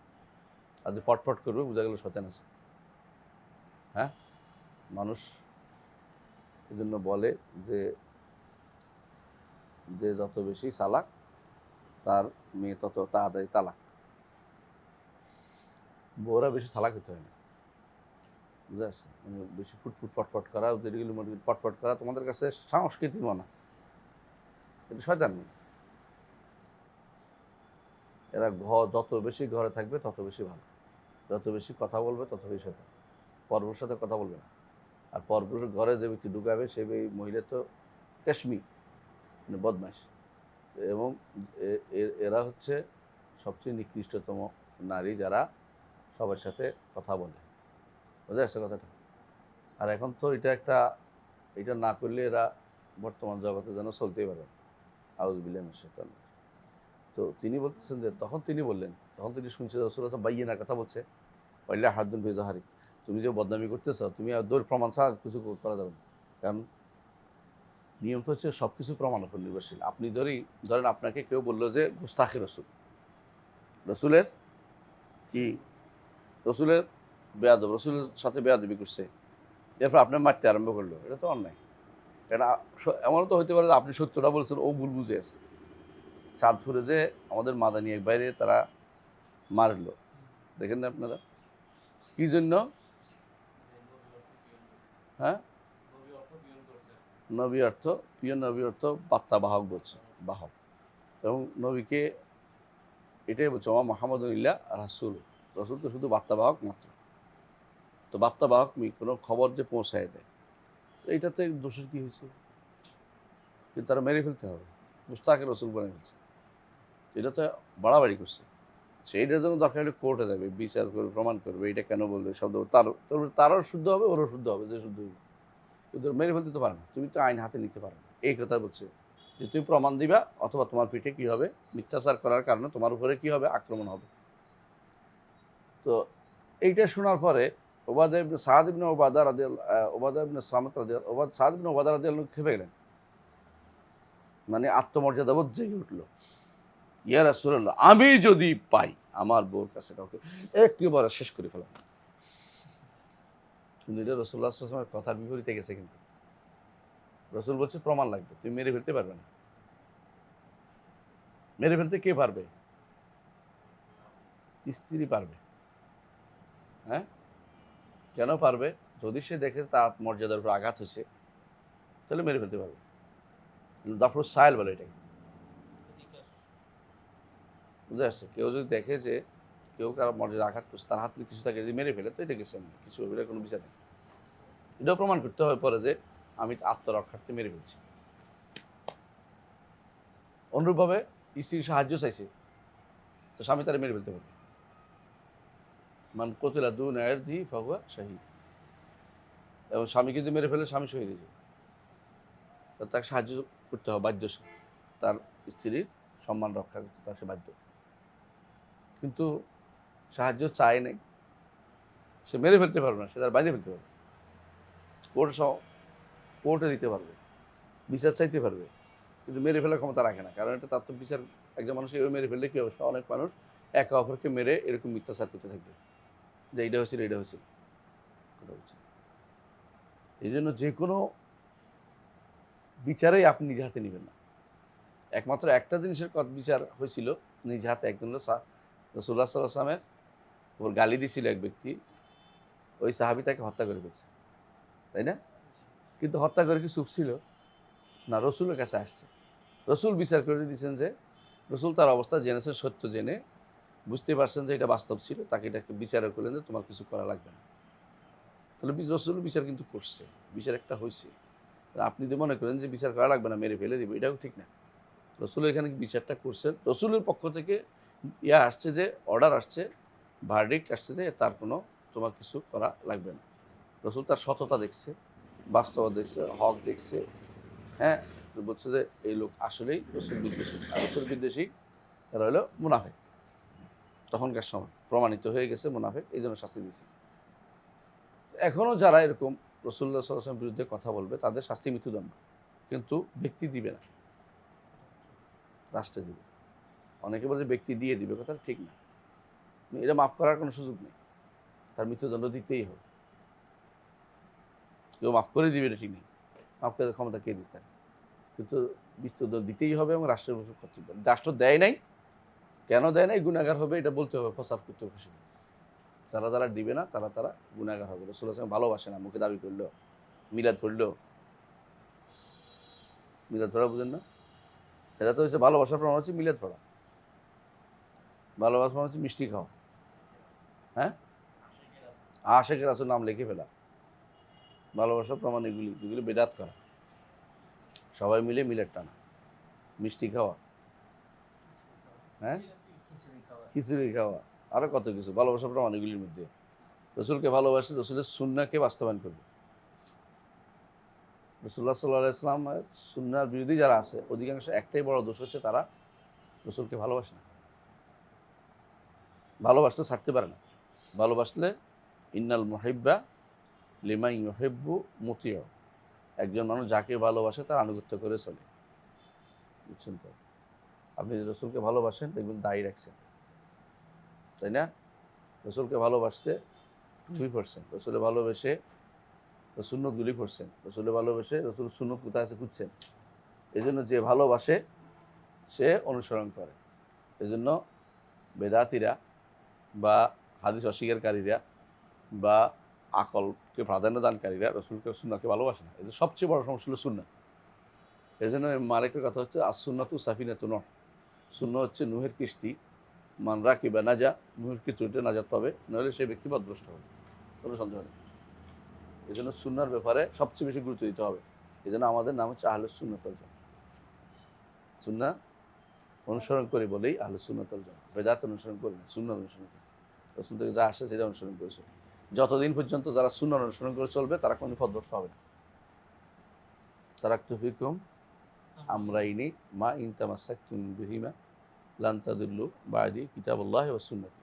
আর যদি পটপট করবে বোঝা গেল শয়তান আছে হ্যাঁ মানুষ এই জন্য বলে যে যত বেশি চালাক তার মেয়ে তত তাড়াতাড়ি তালাক বউরা বেশি চালাক হতে হয় না বুঝে আসছে মানে বেশি ফুটফুট পটপট করা ওদের পটপট করা তোমাদের কাছে সংস্কৃতি মনে এটা শয়তান নেই এরা যত বেশি ঘরে থাকবে তত বেশি ভালো যত বেশি কথা বলবে তত বেশি শয়তান পরপুরুষের সাথে কথা বলবে না আর পরপুরুষের ঘরে যে ব্যক্তি ঢুকাবে সে মহিলা তো কাশ্মীর মানে বদমাইশ এবং এরা হচ্ছে সবচেয়ে নিকৃষ্টতম নারী যারা সবার সাথে কথা বলে বুঝে আসছে কথাটা আর এখন তো এটা না করলে এরা বর্তমান জগতে যেন চলতেই পারে আউযুবিল্লাহি মিনাশ শাইতানির রাজিম তো তিনি বলতেছেন যে তখন তিনি শুনছে রাসূলুল্লাহ বাইয়িনার কথা বলছে ওয়াইলা হাদ্দুন ফি যাহরি তুমি যে বদনামি করতেছ তুমি আর দৌড় প্রমাণ ছাড়া কিছু করা যাবে না কারণ নিয়ম তো হচ্ছে সব কিছু প্রমাণের উপর নির্ভরশীল আপনি ধরেন আপনাকে কেউ বললো যে গুস্তাখে রসুলের কি রসুলের বেয়াদব, রসুলের সাথে বেয়াদবি করছে, এরপর আপনার মারতে আরম্ভ করলো, এটা তো অন্যায়। এটা এমনও তো হতে পারে যে আপনি সত্যটা বলছেন, ও ভুল বুঝে আছে। চাঁদপুরে যে আমাদের মাদানি এক বাইরে তারা মারলো, দেখেন না আপনারা, কি জন্য? হ্যাঁ, নবী অর্থ প্রিয়, নবী অর্থ বার্তা বাহক বলছে, বাহক। এবং নবীকে এটাই বলছে ওমা মোহাম্মদুল্লাহ রাসূল, রসুল তো শুধু বার্তা বাহক মাত্র। তো বার্তা বাহক কোনো খবর যে পৌঁছায় দেয়, তো এইটাতে দোষের কি হয়েছে? কিন্তু তারা মেরে ফেলতে হবে, মুস্তাকে রসুল বানিয়ে ফেলছে, এটা তো বাড়াবাড়ি করছে। সেইটার জন্য দরকার হলে কোর্টে যাবে, বিচার করবে, প্রমাণ করবে, এটা কেন বলবে, শব্দ তারও শুদ্ধ হবে, ওরও শুদ্ধ হবে, যে শুদ্ধ হবে। কিন্তু মেরে ফেলতে তো পারে না, তুমি তো আইন হাতে নিতে পারো না, এই কথা বলছে যে তুমি প্রমাণ দিবা, অথবা তোমার পিঠে কি হবে, মিথ্যাচার করার কারণে তোমার উপরে কি হবে, আক্রমণ হবে। তো এইটা শোনার পরে সাদ ইবনে ওবাদা রাদিয়াল্লাহু খেপে গেলেন, মানে আত্মমর্যাদাবোধ জেগে উঠলো। ইয়া রাসূলুল্লাহ, আমি যদি পাই আমার বউর কাছে কাউকে, একেবারে শেষ করে ফেলাম। কিন্তু এটা রাসূলুল্লাহ সাল্লাল্লাহু আলাইহি ওয়াসাল্লামের কথার বিপরীতে গেছে। কিন্তু রসুল বলছে প্রমাণ লাগবে, তুমি মেরে ফেলতে পারবে না। মেরে ফেলতে কে পারবে? স্ত্রী পারবে। হ্যাঁ, কেন পারবে? যদি সে দেখে তার মর্যাদার উপর আঘাত হয়েছে, তাহলে মেরে ফেলতে পারবে। দাফরুস সাহেল বলে এটাকে, বুঝে আসছে? কেউ যদি দেখে যে কেউ কারো মর্যাদা আঘাত করছে, তার হাতে কিছু থাকে, যদি মেরে ফেলে, তো এটা গেছে কিছু, এটা কোনো বিচার নেই। এটাও প্রমাণ করতে হবে পরে যে আমি আত্মরক্ষার্থে মেরে ফেলছি। অনুরূপভাবে স্ত্রীর সাহায্য চাইছে, তো স্বামী তারা মেরে ফেলতে পারবে। মান কতিলা দুন ইরদি ফাহুয়া শাহীদ। এবং স্বামীকে যদি মেরে ফেলে, স্বামী শহীদ হয়ে যাবে। তাকে সাহায্য করতে হবে, বাধ্য সে, তার স্ত্রীর সম্মান রক্ষা করতে তার সে বাধ্য। কিন্তু সাহায্য চায় নাই, সে মেরে ফেলতে পারবে না, সে তার বাইরে ফেলতে পারবে, কোর্টে দিতে পারবে, বিচার চাইতে পারবে, কিন্তু মেরে ফেলার ক্ষমতা রাখে না। কারণ এটা তার তো বিচার, একজন মানুষ এভাবে মেরে ফেললে কি অবস্থা? অনেক মানুষ একে অপরকে মেরে এরকম মিথ্যাচার করতে থাকবে যে এইটা হয়েছিল, এটা হয়েছিল, কথা বলছে। এই জন্য যে কোনো বিচারেই আপনি নিজে হাতে নেবেন না। একমাত্র একটা জিনিসের বিচার হয়েছিল নিজ হাতে, একজন রাসূলুল্লাহ সাল্লাল্লাহু আলাইহি ওয়াসাল্লামের ওর গালি দিয়েছিল এক ব্যক্তি, ওই সাহাবী তাকে হত্যা করে ফেলছে, তাই না? কিন্তু হত্যা করে কি চুপ ছিল না, রসুলের কাছে আসছে, রসুল বিচার করে দিয়েছেন যে, রসুল তার অবস্থা জেনেছেন, সত্য জেনে বুঝতে পারছেন যে এটা বাস্তব ছিল, তাকে এটাকে বিচার করলেন যে তোমার কিছু করা লাগবে না। তাহলে রসুল বিচার কিন্তু করছে, বিচার একটা হয়েছে। আপনি যদি মনে করেন যে বিচার করা লাগবে না, মেরে ফেলে দিব, এটাও ঠিক না। রসুল এখানে বিচারটা করছেন, রসুলের পক্ষ থেকে আসছে, যে অর্ডার আসছে, ভার্ডিক্ট আসছে যে তার কোনো তোমার কিছু করা লাগবে না। রসুল তার সততা দেখছে, বাস্তবতা দেখছে, হক দেখছে। হ্যাঁ, বলছে যে এই লোক আসলেই রসুল বিদ্বেষী, আর রসুল বিদ্বেষী এরা হলো মুনাফেক। তখনকার সময় প্রমাণিত হয়ে গেছে মুনাফেক, এই জন্য শাস্তি দিয়েছে। এখনও যারা এরকম রাসূলুল্লাহ সাল্লাল্লাহু আলাইহি ওয়াসাল্লামের বিরুদ্ধে কথা বলবে, তাদের শাস্তি মৃত্যুদণ্ড, কিন্তু ব্যক্তি দিবে না, রাষ্ট্রে দিবে। অনেকে বলে ব্যক্তি দিয়ে দিবে, কথা ঠিক না। এটা মাফ করার কোনো সুযোগ নেই, তার মৃত্যুদণ্ড দিতেই হবে। কেউ মাফ করে দিবে এটা ঠিক নেই, মাফ করার ক্ষমতা কে দিচ্ছে তাকে? কিন্তু মৃত্যুদণ্ড দিতেই হবে, এবং রাষ্ট্রের উপর কর্তৃত্ব। রাষ্ট্র দেয় নাই, কেন দেয় নাই? গুনাহগার হবে, এটা বলতে হবে, প্রচার করতে হবে। যারা যারা দিবে না, তারা তারা গুনাহগার হবে। রাসূলুল্লাহ সাল্লাল্লাহু আলাইহি ওয়াসাল্লাম ভালোবাসে না, মুখে দাবি করলো, মিলাদ পড়লো, মিলাদ পড়া বুঝেন না? এটা তো হচ্ছে ভালোবাসার প্রমাণ, হচ্ছে মিলাদ পড়া। ভালোবাসার প্রমাণ হচ্ছে মিষ্টি খাওয়া। হ্যাঁ, আশেকের রাসূল নাম লিখে ফেলা, ভালোবাসার প্রমাণ এগুলি, যেগুলি বেদাত করা, সবাই মিলে মিলাদ টানা, মিষ্টি খাওয়া, হ্যাঁ, খিচুড়ি খাওয়া, আরো কত কিছু ভালোবাসার প্রমাণ এগুলির মধ্যে। রসুলকে ভালোবাসে, রসুলের সুন্নাহকে বাস্তবায়ন করবে। রাসূলুল্লাহ সাল্লাল্লাহু আলাইহি ওয়াসাল্লামের সুন্নাহর বিরোধী যারা আছে, অধিকাংশ একটাই বড় দোষ হচ্ছে তারা রসুলকে ভালোবাসে না। ভালোবাসতে ছাড়তে পারে না। ভালোবাসলে ইন্নাল মুহিব্বা লিমান ইউহিব্বু মুতিউ, একজন মানুষ যাকে ভালোবাসে তার আনুগত্য করে চলে, বুঝছেন তো? আপনি রসুলকে ভালোবাসেন, দেখবেন দায়ী রাখছেন, তাই না? রসুলকে ভালোবাসতে টুপি পড়ছেন, রসুলে ভালোবেসে সুন্নতগুলি পড়ছেন, রসুলে ভালোবেসে রসুল সুন্নত কোথায় আছে খুঁজছেন। এই জন্য যে ভালোবাসে সে অনুসরণ করে। এই জন্য বেদাতিরা বা হাদিস অস্বীকারীরা বা আকলকে প্রাধান্য দানকারীরা রসুলকে সুন্নাহকে ভালোবাসে না। এদের সবচেয়ে বড় সমস্যা হলো সুন্নাহ। এই জন্য মালিকের কথা হচ্ছে আসুন্নাতু সাফিনাতু নূহ, সুন্নাহ হচ্ছে নূহের কিস্তি, মান রাকিবা নাজা, নূহের কিস্তিতে নাজাত পাবে, নইলে সেই ব্যক্তি পথভ্রষ্ট হবে, কোনো সন্দেহ নেই। এই জন্য সুন্নাহর ব্যাপারে সবচেয়ে বেশি গুরুত্ব দিতে হবে। এই জন্য আমাদের নাম হচ্ছে আহলুস সুন্নাত ওয়াল জামাত। সুন্নাহ অনুসরণ করি বলেই আহলুস সুন্নাত ওয়াল জামাত। বেদাত অনুসরণ করি না, সুন্নাহ অনুসরণ করি। রসুল থেকে যা আসে সেটা অনুসরণ করেছে। যতদিন পর্যন্ত যারা সুন্নাহ অনুসরণ করে চলবে তারা কোনো পথভ্রষ্ট হবে না। তারাকতু ফিকুম আমরাইনি মা ইন তামাসসাকতুম বিহিমা লান তাদুল্লু বাদি কিতাবুল্লাহি ওয়া সুন্নতি।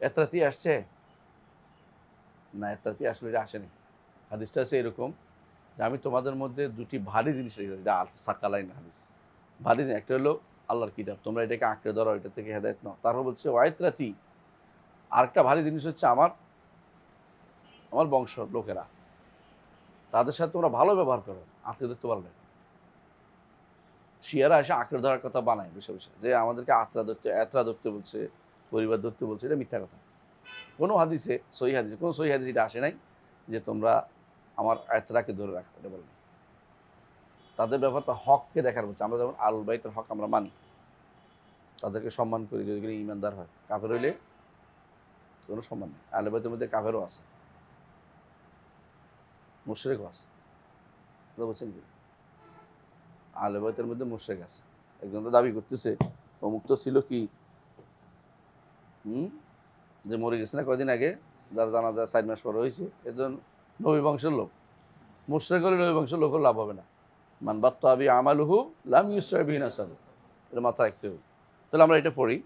এত রাতি আসছে না, এত রাতি আসলে এটা আসেনি। হাদিসটা আছে এরকম যে আমি তোমাদের মধ্যে দুটি ভারী জিনিস রেখেছি, এটা সাকালাইন হাদিস। ভারী জিনিস একটা হলো আল্লাহর কিতাব, তোমরা এটাকে আঁকড়ে ধরো, এটা থেকে হেদায়েত নাও। তারপর বলছে ওয়াইত রাতি, আরেকটা ভারী জিনিস হচ্ছে আমার বংশ লোকেরা, তাদের সাথে তোমরা ভালো ব্যবহার করো, আঁকড়ে ধরতে পারবে। শিয়ারা এসে আঁকড়ে ধরার কথা বানায় বসে বসে, যে আমাদেরকে এতরা ধরতে বলছে, পরিবার ধরতে বলছে, এটা মিথ্যা কথা। কোনো হাদিসে কোনো সহি হাদিস এটা আসে নাই যে তোমরা আমার এতরাকে ধরে রাখো, এটা বলে। তাদের ব্যাপারটা হককে দেখার বলছে। আমরা যেমন আল বাইতের হক আমরা মানি, তাদেরকে সম্মান করি যদি কোনো ইমানদার হয়। কাফের হইলে কোনো সম্মান নেই। আল বাইতের মধ্যে কাফেরও আছে, মুশরিকও আছে, বলছেন কি? আল বাইতের মধ্যে মুশরিক আছে। একজন তো দাবি করতেছে অমুক তো ছিল কি যে মরে গেছে না কয়দিন আগে, যার জানাজা 4 মাস পরে হয়েছে, এজন নবী বংশের লোক। মুশরিক হলে নবী বংশের লোক লাভ হবে না। মান বাত্তা বি আমালুহু লাম ইউসরা বিহি নাসাবু, এটা মাথায় রাখতে হবে। তাহলে আমরা এটা পড়ি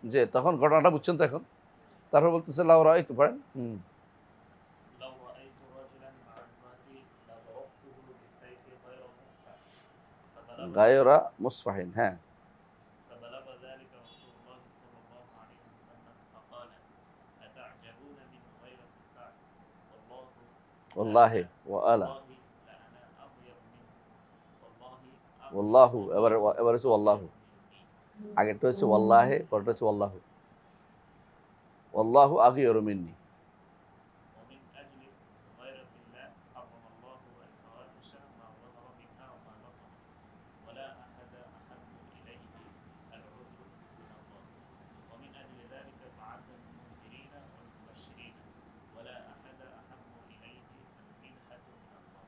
যে তখন ঘটনাটা বুঝছেন তো এখন। তারপর বলতেছে লাউ রাআইতু, পড়েন لو رأيت رجلا مع امرأتي لضربته بالسيف غير مسفح গায়রা মুসফাহিন। হ্যাঁ, فبلغ ذلك رسول الله صلى الله عليه وسلم فقال أتعجبون من غيرة سعد ওয়াল্লাহি ওয়া আলা والله لأنا أطيب منه والله ওয়াল্লাহু, এবার হচ্ছে أطيب ওয়াল্লাহু। مني আগেরটা হচ্ছে ওয়াল্লাহি, পরেরটা হচ্ছে ওয়াল্লাহু। ওয়াল্লাহু আগিয়ারু মিন্নি। ومن أجل غيرة الله حرم الله الفواحش ما ظهر منها وما بطن ولا أحد أحب إليه العذر من الله ومن أجل ذلك بعث المنذرين والمبشرين ولا أحد أحب إليه المنحة من الله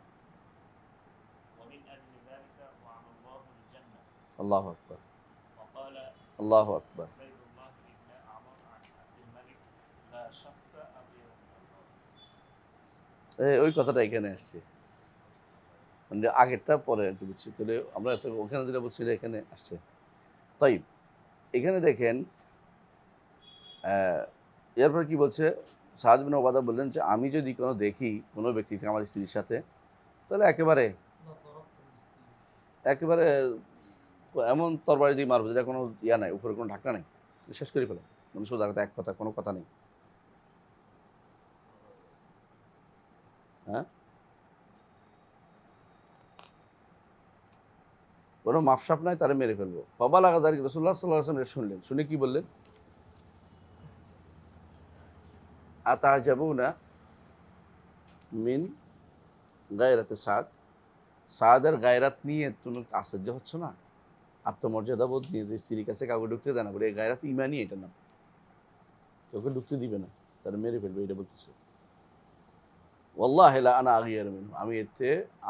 ومن أجل ذلك وعد الله الجنة আল্লাহু আকবার, وقال আল্লাহু আকবার। عبيد الله بن عمر عن عبد الملك لا شخص أغير من الله ওই কথাটা এখানে আসছে, মানে আগেরটা পরে আর কি বুঝছি। তাহলে আমরা ওখানে যেটা বলছি এখানে আসছে। তাই এখানে দেখেন এরপর কি বলছে, সাদ বিন ওবাদা বললেন যে আমি যদি কোনো দেখি কোনো ব্যক্তিকে আমার স্ত্রীর সাথে, তাহলে একেবারে একেবারে এমন তরবারি দিয়ে মারবো যেটা কোনো ইয়া নাই, উপরে কোনো ঢাকনা নেই, শেষ করে ফেলো। মানে সোজা কথা, এক কথা, কোনো কথা নেই। হ্যাঁ, কোনো মাপসাপ নাই, তারা মেরে ফেলবো। ফবাল আগাদার রাসূলুল্লাহ সাল্লাল্লাহু আলাইহি ওয়াসাল্লাম শুনলেন, শুনে কি বললেন? আতাজাবুনা মিন গায়রাতে সাদ, সাদের গায়রাত নিয়ে তুমি আশ্চর্য হচ্ছ না? আত্মমর্যাদা বোধ নিয়ে যে স্ত্রীর কাছে কাউকে ঢুকতে দেয় না, বলে এই গায়রাত ইমানই, এটা না, তোকে ঢুকতে দিবে না, তারা মেরে ফেলবে, এটা বলতেছে। ওয়াল্লাহি লা আনা আগিয়ারু মিনহু,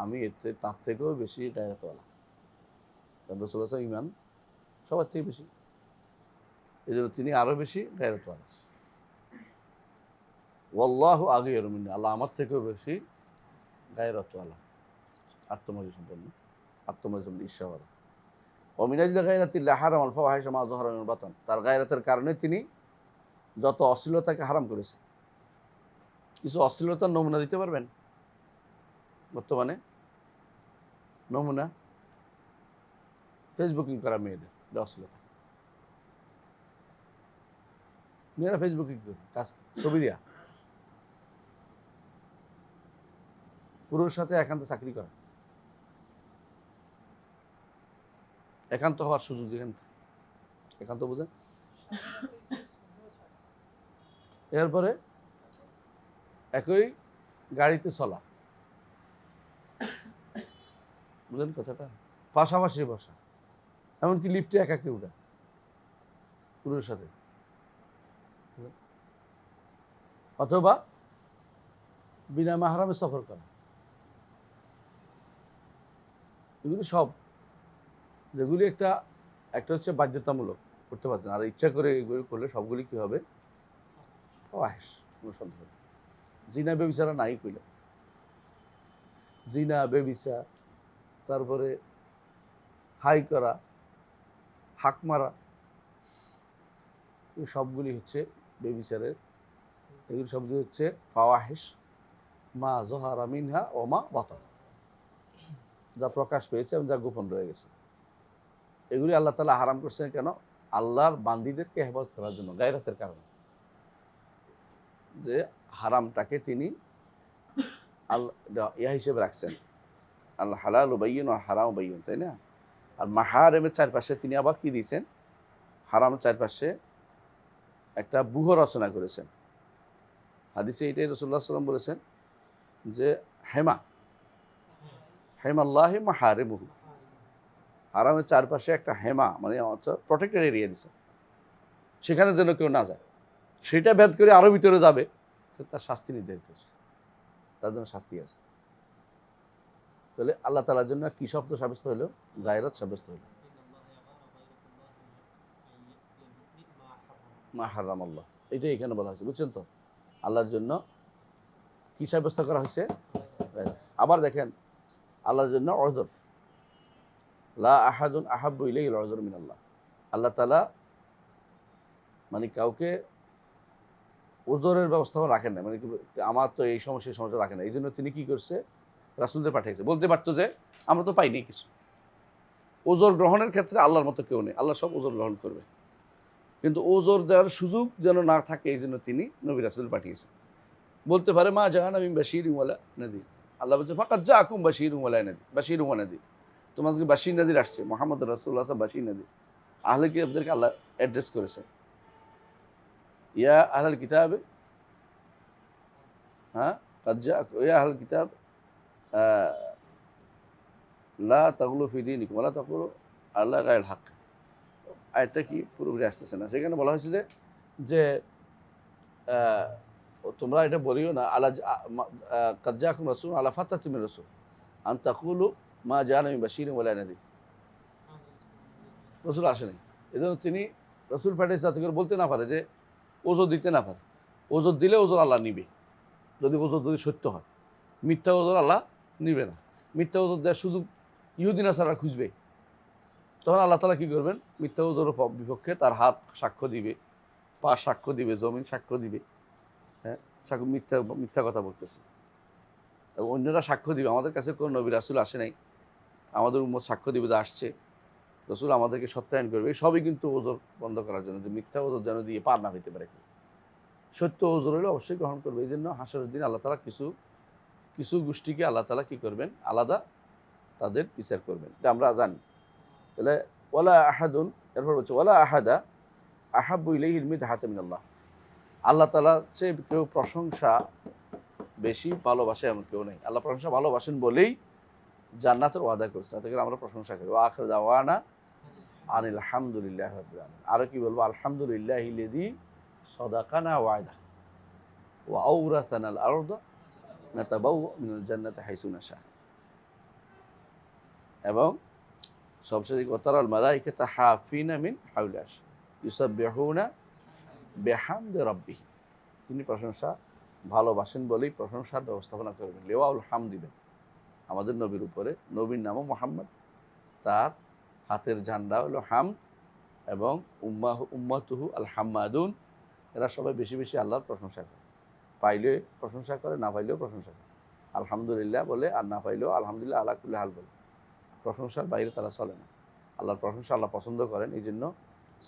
আমি এতে তার থেকেও বেশি গায়রাতওয়ালা। কারণ রাসূলুল্লাহ সাল্লাল্লাহু আলাইহি ওয়াসাল্লাম ইমান সবার থেকে বেশি, এই জন্য তিনি আরও বেশি গায়রাতওয়ালা। ওয়াল্লাহু আগিয়ারু মিন্নি, আল্লাহ আমার থেকেও বেশি গায়রাতওয়ালা, আত্মমর্যাদা সম্পন্ন, আত্মমর্যাদা ঈর্ষাওয়ালা। অমিনাজিল গায়রাতিল্লাহ হারামাল ফাওয়াহিশা মা যাহারা মিনাল বাতান, তার গায়রাতের কারণে তিনি যত অশ্লীলতাকে হারাম করেছেন। কিছু অশ্লীলতার নমুনা দিতে পারবেন বর্তমানে? নমুনা ফেসবুকিং করা মেয়েদের, এটা অশ্লীলতা। মেয়েরা ফেসবুকে কি করে কাজ, ছবি দেয়া, পুরুষের সাথে একান্ত চাকরি করা, একান্ত হওয়ার সুযোগ যেখানে থাকে। একান্ত বুঝেন? এরপরে একই গাড়িতে চলা, বুঝলেন কথাটা, পাশাপাশি বসা, এমনকি লিফটে একাকে উঠা পুরুষের সাথে, অথবা বিনা মাহরামে সফর করা, এগুলি সব, যেগুলি একটা একটা হচ্ছে বাধ্যতামূলক করতে পারছেন, আর ইচ্ছা করে এগুলি করলে সবগুলি কি হবে, ফাওয়াহিশ, কোনো সন্দেহ নেই। জিনা বেবিচারা নাই কইল, জিনা বেবিচার, তারপরে হাই করা, হাক মারা, এই সবগুলি হচ্ছে বেবিচারের, এগুলি সবগুলি হচ্ছে ফাওয়াহিশ মা জহারা মিনহা ও মা বাতান, যা প্রকাশ পেয়েছে এবং যা গোপন রয়ে গেছে। এগুলি আল্লাহ তাআলা হারাম করছেন কেন? আল্লাহর বান্দীদেরকে হেফাজত করার জন্য, গায়রাতের কারণে, যে হারামটাকে তিনি আল্লাহ ইয়া হিসেবে রাখছেন, আল্লাহ হালাল বাইয়িন আর হারাম বাইয়িন, তাই না? আর মাহারেমের চারপাশে তিনি আবার কি দিয়েছেন, হারামের চারপাশে একটা ব্যূহ রচনা করেছেন। হাদিসে এটাই রাসূলুল্লাহ সাল্লাল্লাহু আলাইহি ওয়াসাল্লাম বলেছেন যে হেমা হেমাল্লাহি মাহারিমুহু, হারামের চারপাশে একটা হেমা মানে প্রোটেক্টেড এরিয়া দিছে, সেখানে যেন কেউ না যায়। সেটা ভেদ করে আরো ভিতরে যাবে, তো তার শাস্তি নির্ধারিত হচ্ছে, তার জন্য শাস্তি আছে। তাহলে আল্লাহ তাআলার জন্য কি শব্দ সাব্যস্ত হলো? গায়রাত সাব্যস্ত হলো, মা হারাম আল্লাহ, এটাই এখানে বলা হয়েছে, বুঝছেন তো? আল্লাহর জন্য কি সাব্যস্ত করা হয়েছে? গায়রাত। আবার দেখেন আল্লাহর জন্য অযর, লা আহাদুন আহাব্বু ইলাইহিল অযর মিনাল্লাহ, আল্লাহ তাআলা মানে কাউকে ওজরের ব্যবস্থা রাখেন না, মানে আমার তো এই সমস্যা রাখেন না, এই জন্য তিনি কি করছে, রাসূলদের পাঠিয়েছে। বলতে পারতো যে আমরা তো পাইনি কিছু, ওজর গ্রহণের ক্ষেত্রে আল্লাহর মতো কেউ নেই, আল্লাহ সব ওজর গ্রহণ করবে, কিন্তু ওজর দেওয়ার সুযোগ যেন না থাকে এই জন্য তিনি নবী রাসূল পাঠিয়েছেন। বলতে পারে মা জাহান আমি বাশীরুন ওয়ালা নাযীর, আল্লাহ বলছে ফাকাদ জাআকুম বাশীরুন ওয়ালা নাযীর, বাশীরুন ওয়া নাযীর, তোমাদেরকে বাশীর নাযীর আসছে, মুহাম্মদ রাসূলুল্লাহ সাল্লাল্লাহু আলাইহি ওয়াসাল্লাম বাশীর নাযীর। আহলে কিতাবদেরকে আল্লাহ অ্যাড্রেস করেছে, ইয়া আহলাল কিতাব, হ্যাঁ, কাদ জাআকুম ইয়া আহলাল কিতাব লা তাগলু ফি দীনিকুম ওয়া লা তাকুলু আলা গায়রিল হক। আয়াতটা কি পুরোপুরি আসতেছে না, সেখানে বলা হয়েছে যে তোমরা এটা বলিও না আলা কাদ জাআকুম রাসূলুন আলা ফাতরাতিন মির রাসূল আন তাকুলু মা জাআনা মিন বাশীরিন ওয়া লা নাযীর। রাসূল আসেনি, এজন্য তিনি রাসূল পাঠিয়েছে যাতে করে বলতে না পারে যে ওজর দিতে না পারে, ওজর দিলে ওজর আল্লাহ নিবে, যদি ওজর যদি সত্য হয়। মিথ্যা ওজর আল্লাহ নিবে না, মিথ্যা ওজর দেওয়ার সুযোগ ইহুদি নাসারা খুঁজবে, তখন আল্লাহ তাআলা কী করবেন, মিথ্যা ওজরের বিপক্ষে তার হাত সাক্ষ্য দিবে, পা সাক্ষ্য দিবে, জমিন সাক্ষ্য দিবে, হ্যাঁ, সাক্ষ্য মিথ্যা কথা বলতেছে, এবং অন্যরা সাক্ষ্য দিবে আমাদের কাছে কোনো নবী রাসূল আসে নাই, আমাদের উম্মত সাক্ষ্য দিবে যে আসছে, রাসূল আমাদেরকে সত্যায়ন করবে। এই সবই কিন্তু ওজর বন্ধ করার জন্য, যে মিথ্যা ওজর যেন দিয়ে পার না হইতে পারে, সত্য ওজর হলে অবশ্যই গ্রহণ করবে। এই জন্য হাসরের দিন আল্লাহ তাআলা কিছু গোষ্ঠীকে আল্লাহ তাআলা কী করবেন, আলাদা তাদের বিচার করবেন, এটা আমরা জানি। তাহলে ওয়ালা আহাদুন, এরপর বলছে ওয়ালা আহাদা আহাব্বু ইলাইহিল মিদহাতা মিনাল্লাহ, আল্লাহ তাআলার চেয়ে কেউ প্রশংসা বেশি ভালোবাসে এমন কেউ নেই। আল্লাহ প্রশংসা ভালোবাসেন বলেই জান্নাতের ওয়াদা করছে, তাতে করে আমরা প্রশংসা করি। ওয়া আখিরু দাওয়ানা আনিল হামদুলিল্লাহি রাব্বিল আলামিন। আরও কি বলবো, আলহামদুলিল্লাহিল্লাযী সাদাকানা ওয়া'দা ওয়া আওরাসানাল আরদা নাতাবাওয়া মিনাল জান্নাতি হাইসু নাশা। এবং সবশেষে ওয়াতারাল মালাইকাতা হাফিনা মিন হাওলিল আরশ ইউসাব্বিহুনা বিহামদি রাব্বিহিম, তিনি প্রশংসা ভালোবাসেন বলেই প্রশংসার ব্যবস্থাপনা করবেন, লিওয়াউল হাম দিবেন আমাদের নবীর উপরে। নবীর নামও মুহাম্মদ, তার হাতের ঝান্ডা হলো হাম, এবং উম্মাতুহু আল হাম্মাদুন, এরা সবাই বেশি বেশি আল্লাহর প্রশংসা করে, পাইলে প্রশংসা করে, না পাইলেও প্রশংসা করে, আলহামদুলিল্লাহ বলে, আর না পাইলেও আলহামদুলিল্লাহ আলা কুল্লি হাল বলে। প্রশংসার বাইরে তারা চলে না। আল্লাহর প্রশংসা আল্লাহ পছন্দ করেন, এই জন্য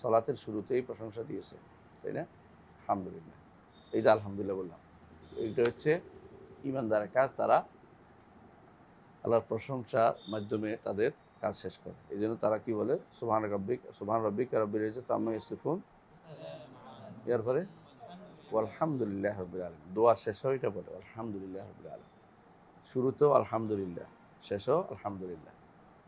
সলাতের শুরুতেই প্রশংসা দিয়েছে, তাই না? আলহামদুলিল্লাহ। এইটা আলহামদুলিল্লাহ বললাম, এইটা হচ্ছে ইমানদারের কাজ। তারা আল্লাহর প্রশংসার মাধ্যমে তাদের কাজ শেষ করে। এই জন্য তারা কি বলে, সুবহান রব্বিক রব্বিল ইজ্জাতি আম্মা ইয়াসিফুন, এরপরে আলহামদুলিল্লাহ রাব্বিল আলামিন। দোয়া শেষ হয় এটা বলে আলহামদুলিল্লাহ রাব্বিল আলামিন। শুরুতেও আলহামদুলিল্লাহ, শেষও আলহামদুলিল্লাহ।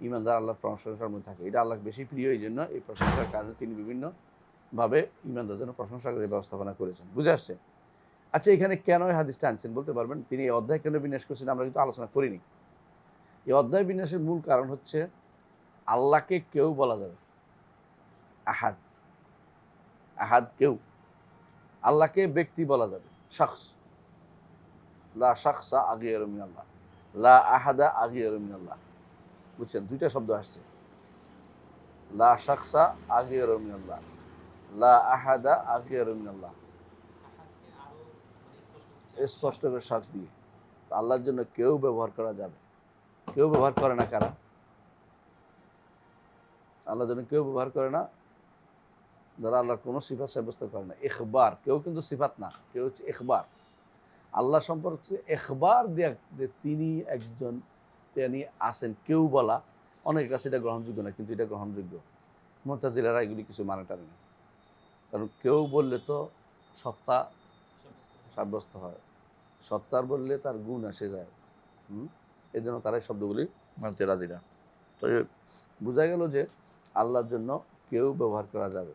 ইমানদার আল্লাহর প্রশংসার মধ্যে থাকে। এটা আল্লাহ বেশি প্রিয়, এই জন্য এই প্রশংসার কারণে তিনি বিভিন্নভাবে ইমানদারদের জন্য প্রশংসা করে ব্যবস্থাপনা করেছেন। বুঝে আসছে? আচ্ছা, এখানে কেন এই হাদিসটা আনছেন বলতে পারবেন? তিনি এই অধ্যায় কেন বিন্যাস করছেন আমরা কিন্তু আলোচনা করিনি। এই অধ্যায় বিন্যাসের মূল কারণ হচ্ছে আল্লাহকে কেউ বলা যাবে, আহাদ। আহাদ কেউ। আল্লাহকে ব্যক্তি বলা যাবে, শখস। লা শাখসা আগিয়ারু মিনাল্লাহ, লা আহাদা আগিয়ারু মিনাল্লাহ। বুঝছেন? দুইটা শব্দ আসছে, লা শাখসা আগিয়ারু মিনাল্লাহ, লা আহাদা আগিয়ারু মিনাল্লাহ। স্পষ্ট করে শখস দিয়ে আল্লাহর জন্য কেউ ব্যবহার করা যাবে। কেউ ব্যবহার করে না। কারা? আল্লাহর জন্য কেউ ব্যবহার করে না যারা আল্লাহর কোনো সিফাত সাব্যস্ত করে না। ইখবার, কেউ কিন্তু সিফাত না, কেউ হচ্ছে ইখবার। আল্লাহ সম্পর্কে ইখবার দেয়া যে তিনি একজন, তিনি আছেন, কেউ বলা অনেকের কাছে এটা গ্রহণযোগ্য না, কিন্তু এটা গ্রহণযোগ্য। মুতাজিলারা এগুলি কিছু মানে টানে না, কারণ কেউ বললে তো সত্তা সাব্যস্ত হয়, সত্তার বললে তার গুণ এসে যায়। এই জন্য তারা এই শব্দগুলি মানতে রাজি না। তো বোঝা গেল যে আল্লাহর জন্য কেউ ব্যবহার করা যাবে,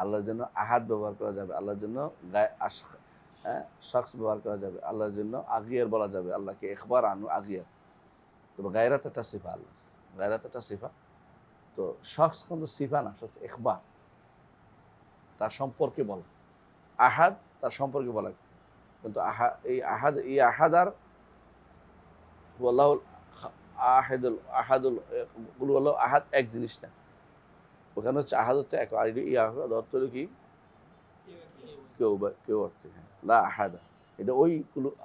আল্লাহর জন্য আহাদ ব্যবহার করা যাবে, আল্লাহর জন্য শখস ব্যবহার করা যাবে, আল্লাহর জন্য আগিয়ার বলা যাবে, আল্লাহকে ইখবার আনু আগিয়ার। তবে গায়রাত একটা সিফা, আল্লাহ গায়রাত একটা সিফা। তো শখস কিন্তু সিফা না, শখস ইখবার, তার সম্পর্কে বলা। আহাদ তার সম্পর্কে বলা, কিন্তু এই আহাদ আর আহাদ এক জিনিস না। ওখানে হচ্ছে আহাদ হচ্ছে এক, আর আহাদ অর্থ হলো কি কেউ, বা কেউ অর্থে। হ্যাঁ, লা আহাদা, এটা ওই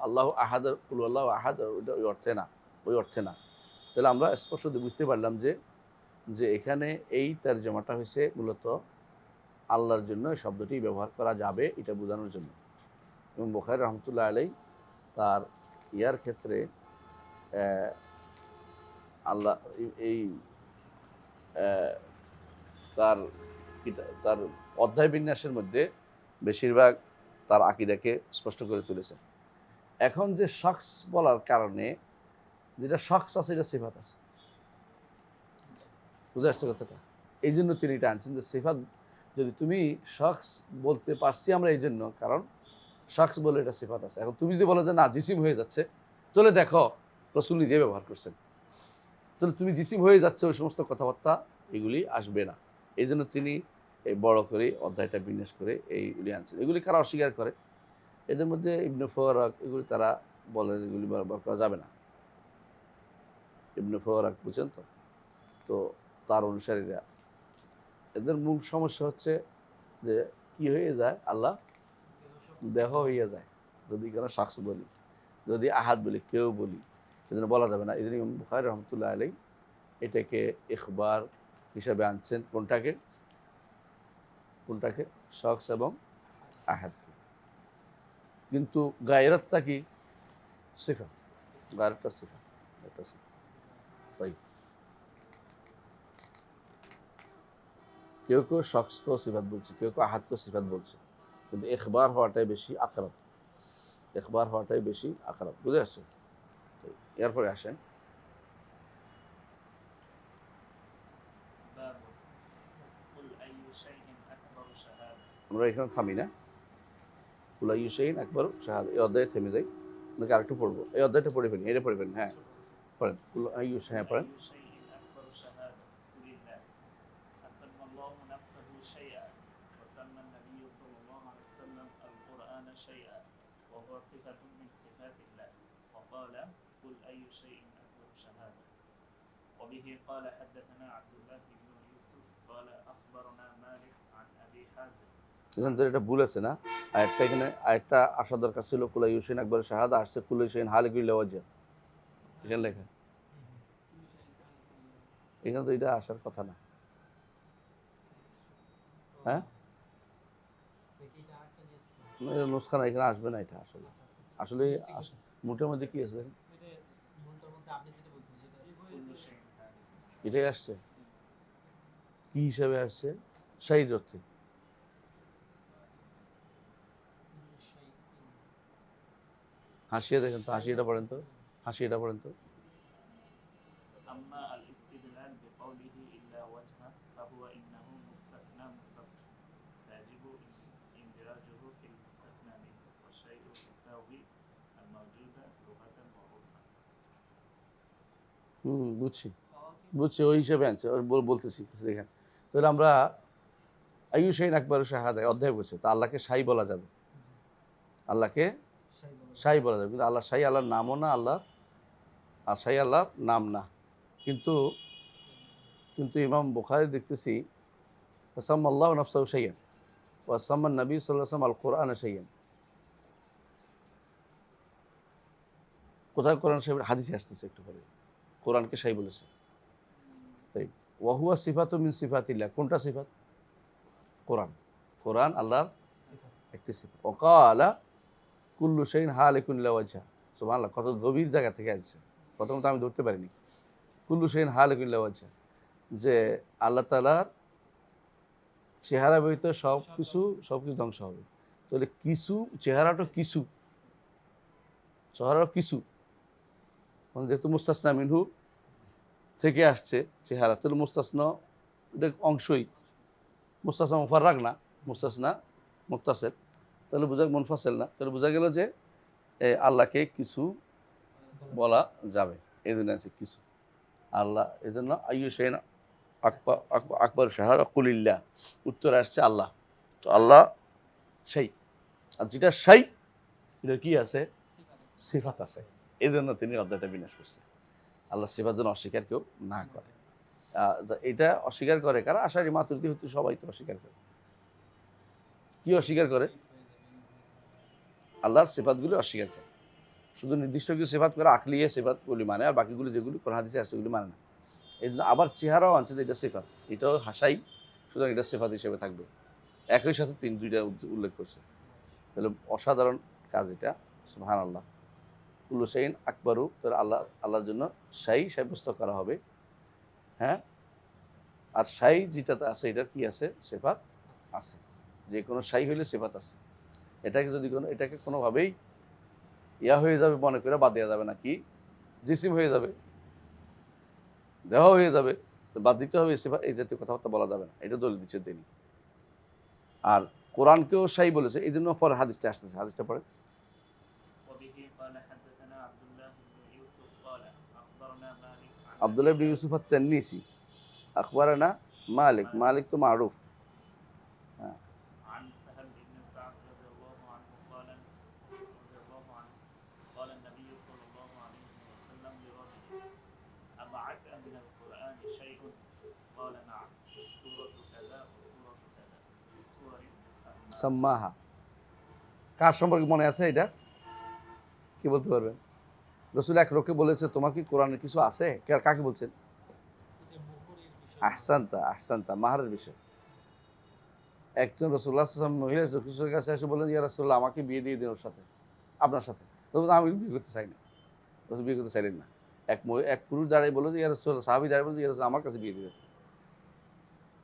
আল্লাহ আহাদ, আল্লাহ আহাদ, ওইটা ওই অর্থে না, ওই অর্থে না। তাহলে আমরা স্পষ্ট বুঝতে পারলাম যে এখানে এই তরজমাটা হয়েছে মূলত আল্লাহর জন্য এই শব্দটি ব্যবহার করা যাবে এটা বোঝানোর জন্য। এবং বুখারী রহমতুল্লাহ আলাইহি তার ইয়ার ক্ষেত্রে আল্লাহ এই তার অধ্যায় বিন্যাসের মধ্যে বেশিরভাগ তার আকীদাকে স্পষ্ট করে তুলেছেন। এখন যে শখস বলার কারণে, যেটা শখস আছে এটা সিফাত আছে, বুঝে আসছে কথাটা? এই জন্য তিনি এটা আনছেন যে সিফাত যদি তুমি শখস বলতে পারছি আমরা এই জন্য, কারণ শখস বলে এটা সিফাত আছে। এখন তুমি যদি বলো যে না জিসিম হয়ে যাচ্ছে, তাহলে দেখো রাসূল নিজে ব্যবহার করছেন, তাহলে তুমি জিসিম হয়ে যাচ্ছে, ওই সমস্ত কথাবার্তা এগুলি আসবে না। এই জন্য তিনি এই বড় করে অধ্যায়টা বিন্যাস করে এইগুলি আনছেন। এগুলি কারা অস্বীকার করে, এদের মধ্যে ইবনে ফাওরাক, এগুলি তারা বলেন এগুলি ব্যবহার করা যাবে না। ইবনে ফাওরাক বুঝছেন তো? তো তার অনুসারীরা, এদের মূল সমস্যা হচ্ছে যে কি হয়ে যায়, আল্লাহ দেহ হইয়া যায় যদি কেন শখস বলি, যদি আহাদ বলি, কেউ বলি, এজন্য বলা যাবে না। এই জন্য ইমাম বুখারী রহমতুল্লাহ আলাইহি এটাকে ইখবার হিসাবে আনছেন। কোনটাকে? শখস এবং আহাদকে। কিন্তু গায়রাতটা কি? সিফা। গায়রাতটা সিফা, এটা সিফা। তাই কেউ কেউ শখসকেও সিফাত বলছে, কেউ কেউ আহাদকেও সিফাত বলছে, কিন্তু ইখবার হওয়াটাই বেশি আকরাব, ইখবার হওয়াটাই বেশি আকরাব। বুঝে আসছে? এরপরে আসেন আমরা এখানে থামি না, কুল আইয়ু শাইইন আকবারু শাহাদা, এই অধ্যায়ে থেমে যাই, নাকি আরেকটু পড়বো? এই অধ্যায়টা পড়ে ফেলি, এটা পড়ে ফেলেন। হ্যাঁ পড়েন, কুল আইয়ু, হ্যাঁ পড়েন। وهو صفة من صفات الله وقال قل أي شيء أكبر شهادة وبه قال حدثنا عبد الله بن يوسف قال أخبرنا مالك عن أبي حازم। এখান থেকে এটা ভুল আছে না? আরেকটা এখানে আরেকটা আসা দরকার ছিল, কুল আইয়ু শাইইন আকবারু শাহাদা, আসছে কুল আইয়ু শাইইন হালিকুল ওয়াজহ, এখানে লেখা। এখানে তো এটা আসার কথা না। হ্যাঁ নুসখানা এখানে আসবে না, এটা আসলে আসলে ঠিক আছে। মুটের মধ্যে কি আছে দেখেন? এটাই আছে। মূলটার মধ্যে আপনি যেটা বলছেন সেটা আছে। কুল্লু শাইইন হালিক। এটাই আসছে কি হিসাবে আসছে? শাহীদ অর্থে। হাসিয়ে দেখেন তো, হাসিটা পড়েন তো, হাসিটা পড়েন তো। أما الاستدلال بقوله إلا وجهه فهو إنه مستثنى متصل فيجب اندراجه في المستثنى منه والشيء يساوي الموجود لغة وعرفا. বুঝছি বুঝছি, ওই হিসাবে আনছে বলতেছি দেখেন। তাহলে আমরা আইয়ু শাইন আকবর শাহাদায় অধ্যায় বলছে, তো আল্লাহকে শাহী বলা যাবে, আল্লাহকে শাহী বলা যাবে, কিন্তু আল্লাহ শাহী আল্লাহর নামও না, আল্লাহ আর শাহী আল্লাহর নাম না। কিন্তু কিন্তু ইমাম বুখারী দেখতেছি আল্লাহ নফসাহু শাইয়ান ওয়াসাম্মান নবী সাল্লাল্লাহু আলাইহি ওয়াসাল্লাম আল কোরআন শাইয়ান। কোথায় কোরআন সাহেবের হাদিসে আসতেছে একটু পরে কোরআনকে শাহী বলেছে। তাই ওয়াহুয়া সিফাতু মিন সিফাতিল্লাহ, কোনটা সিফাত? কোরআন। কোরআন আল্লাহর একটি সিফাত। ওয়াকালা কুল্লু শাইইন হালিকুন ইল্লা ওয়াজহা। সুবহানাল্লাহ, কত গভীর জায়গা থেকে আসছে, প্রথমত আমি ধরতে পারিনি। কুল্লু শাইইন হালিকুন ইল্লা ওয়াজহা, যে আল্লাহ তাআলার চেহারা ব্যতীত সব কিছু ধ্বংস হবে। তাহলে কিছু চেহারাটা কিছু, চেহারা কিছু মানে যেহেতু মুস্তাসনা মিনহু থেকে আসছে চেহারা, তাহলে মুস্তাসনা এটা অংশই, মুস্তাসনা মুফাররাক না, মুস্তাসনা মুত্তাসিল, তাহলে বোঝা মুনফাসিল না, তাহলে বোঝা গেল যে আল্লাহকে কিছু বলা যাবে। এই জন্য আছে কিছু আল্লাহ, এই জন্য আইয়ু শাইইন আকবর শাহাদা কুলিল্লাহ, উত্তরে আসছে আল্লাহ। তো আল্লাহ সেই, আর যেটা সেই এটা কি আছে? সিফাত আছে। এই জন্য তিনি অধ্যায়টা বিনাশ করছেন। আল্লাহ সিফাত যেন অস্বীকার কেউ না করে। এটা অস্বীকার করে কারা? আশারি মাতুরিদি হতে সবাই তো অস্বীকার করে। কি অস্বীকার করে? আল্লাহর সিফাতগুলি অস্বীকার করে। শুধু নির্দিষ্ট কিছু সিফাত করে আকলিয়ে সিফাতগুলি মানে, আর বাকিগুলি যেগুলি কোরআন হাদিসে আছে সেগুলি মানে না। এই জন্য আবার চেহারাও আনছে যে এটা সিফাত, এটাও হাসাই, সুতরাং এটা সিফাত হিসেবে থাকবে। একই সাথে দুইটা উল্লেখ করছে। তাহলে অসাধারণ কাজ এটা, সুবহানাল্লাহ। কুল্লু শাইইন আকবারু, তাহলে আল্লাহর জন্য শাহী সাব্যস্ত করা হবে। হ্যাঁ, আর শাহী যেটাতে আছে এটার কি আছে? সিফাত আছে। যে কোনো শাহী হইলে সিফাত আছে। এটাকে কোনোভাবেই ইয়া হয়ে যাবে মনে করে বাদ দেওয়া যাবে না, কি জিসিম হয়ে যাবে, দেহ হয়ে যাবে, তো বাদ দিতে হবে সিফাত, এই জাতীয় কথাবার্তা বলা যাবে না। এটা দলিল দিচ্ছেন তিনি। আর কোরআনকেও শাহী বলেছে, এই জন্য পরে হাদিসটা আসতেছে, হাদিসটা পরে وبه قال حدثنا عبد الله بن يوسف قال أخبرنا مالك عن আব্দুল্লাহ ইবনে ইউসুফ আত-তান্নিসি আখবারানা মালিক তো মারুফ। عن سهل بن سعد رضي الله عنه قال قال النبي صلى الله عليه وسلم لرجل أمعك من القرآن شيء؟ قال نعم سورة كذا وسورة كذا بسور السماء. সাম্মাহা কার সম্পর্কে মনে আছে এটা? কি বলতে পারবেন? রাসূল এক লোককে বলেছে তোমার কি কোরআনের কিছু আছে? কাকে বলছেন? আহসানতা, মাহারের বিষয়। একজন রাসূলুল্লাহ সাল্লাল্লাহু আলাইহি ওয়াসাল্লাম মহিলা রাসূলের কাছে এসে বললেন, ইয়া রাসূলুল্লাহ, আমাকে বিয়ে দিয়ে দিন ওর সাথে, আপনার সাথে। তখন আমি বিয়ে করতে চাই না, রাসূল বিয়ে করতে চাইলেন না। এক পুরুষ দাঁড়িয়ে বলল যে ইয়া রাসূলুল্লাহ, সাহাবী দাঁড়িয়ে বলল, ইয়া রাসূলুল্লাহ, আমার কাছে বিয়ে দিবেন।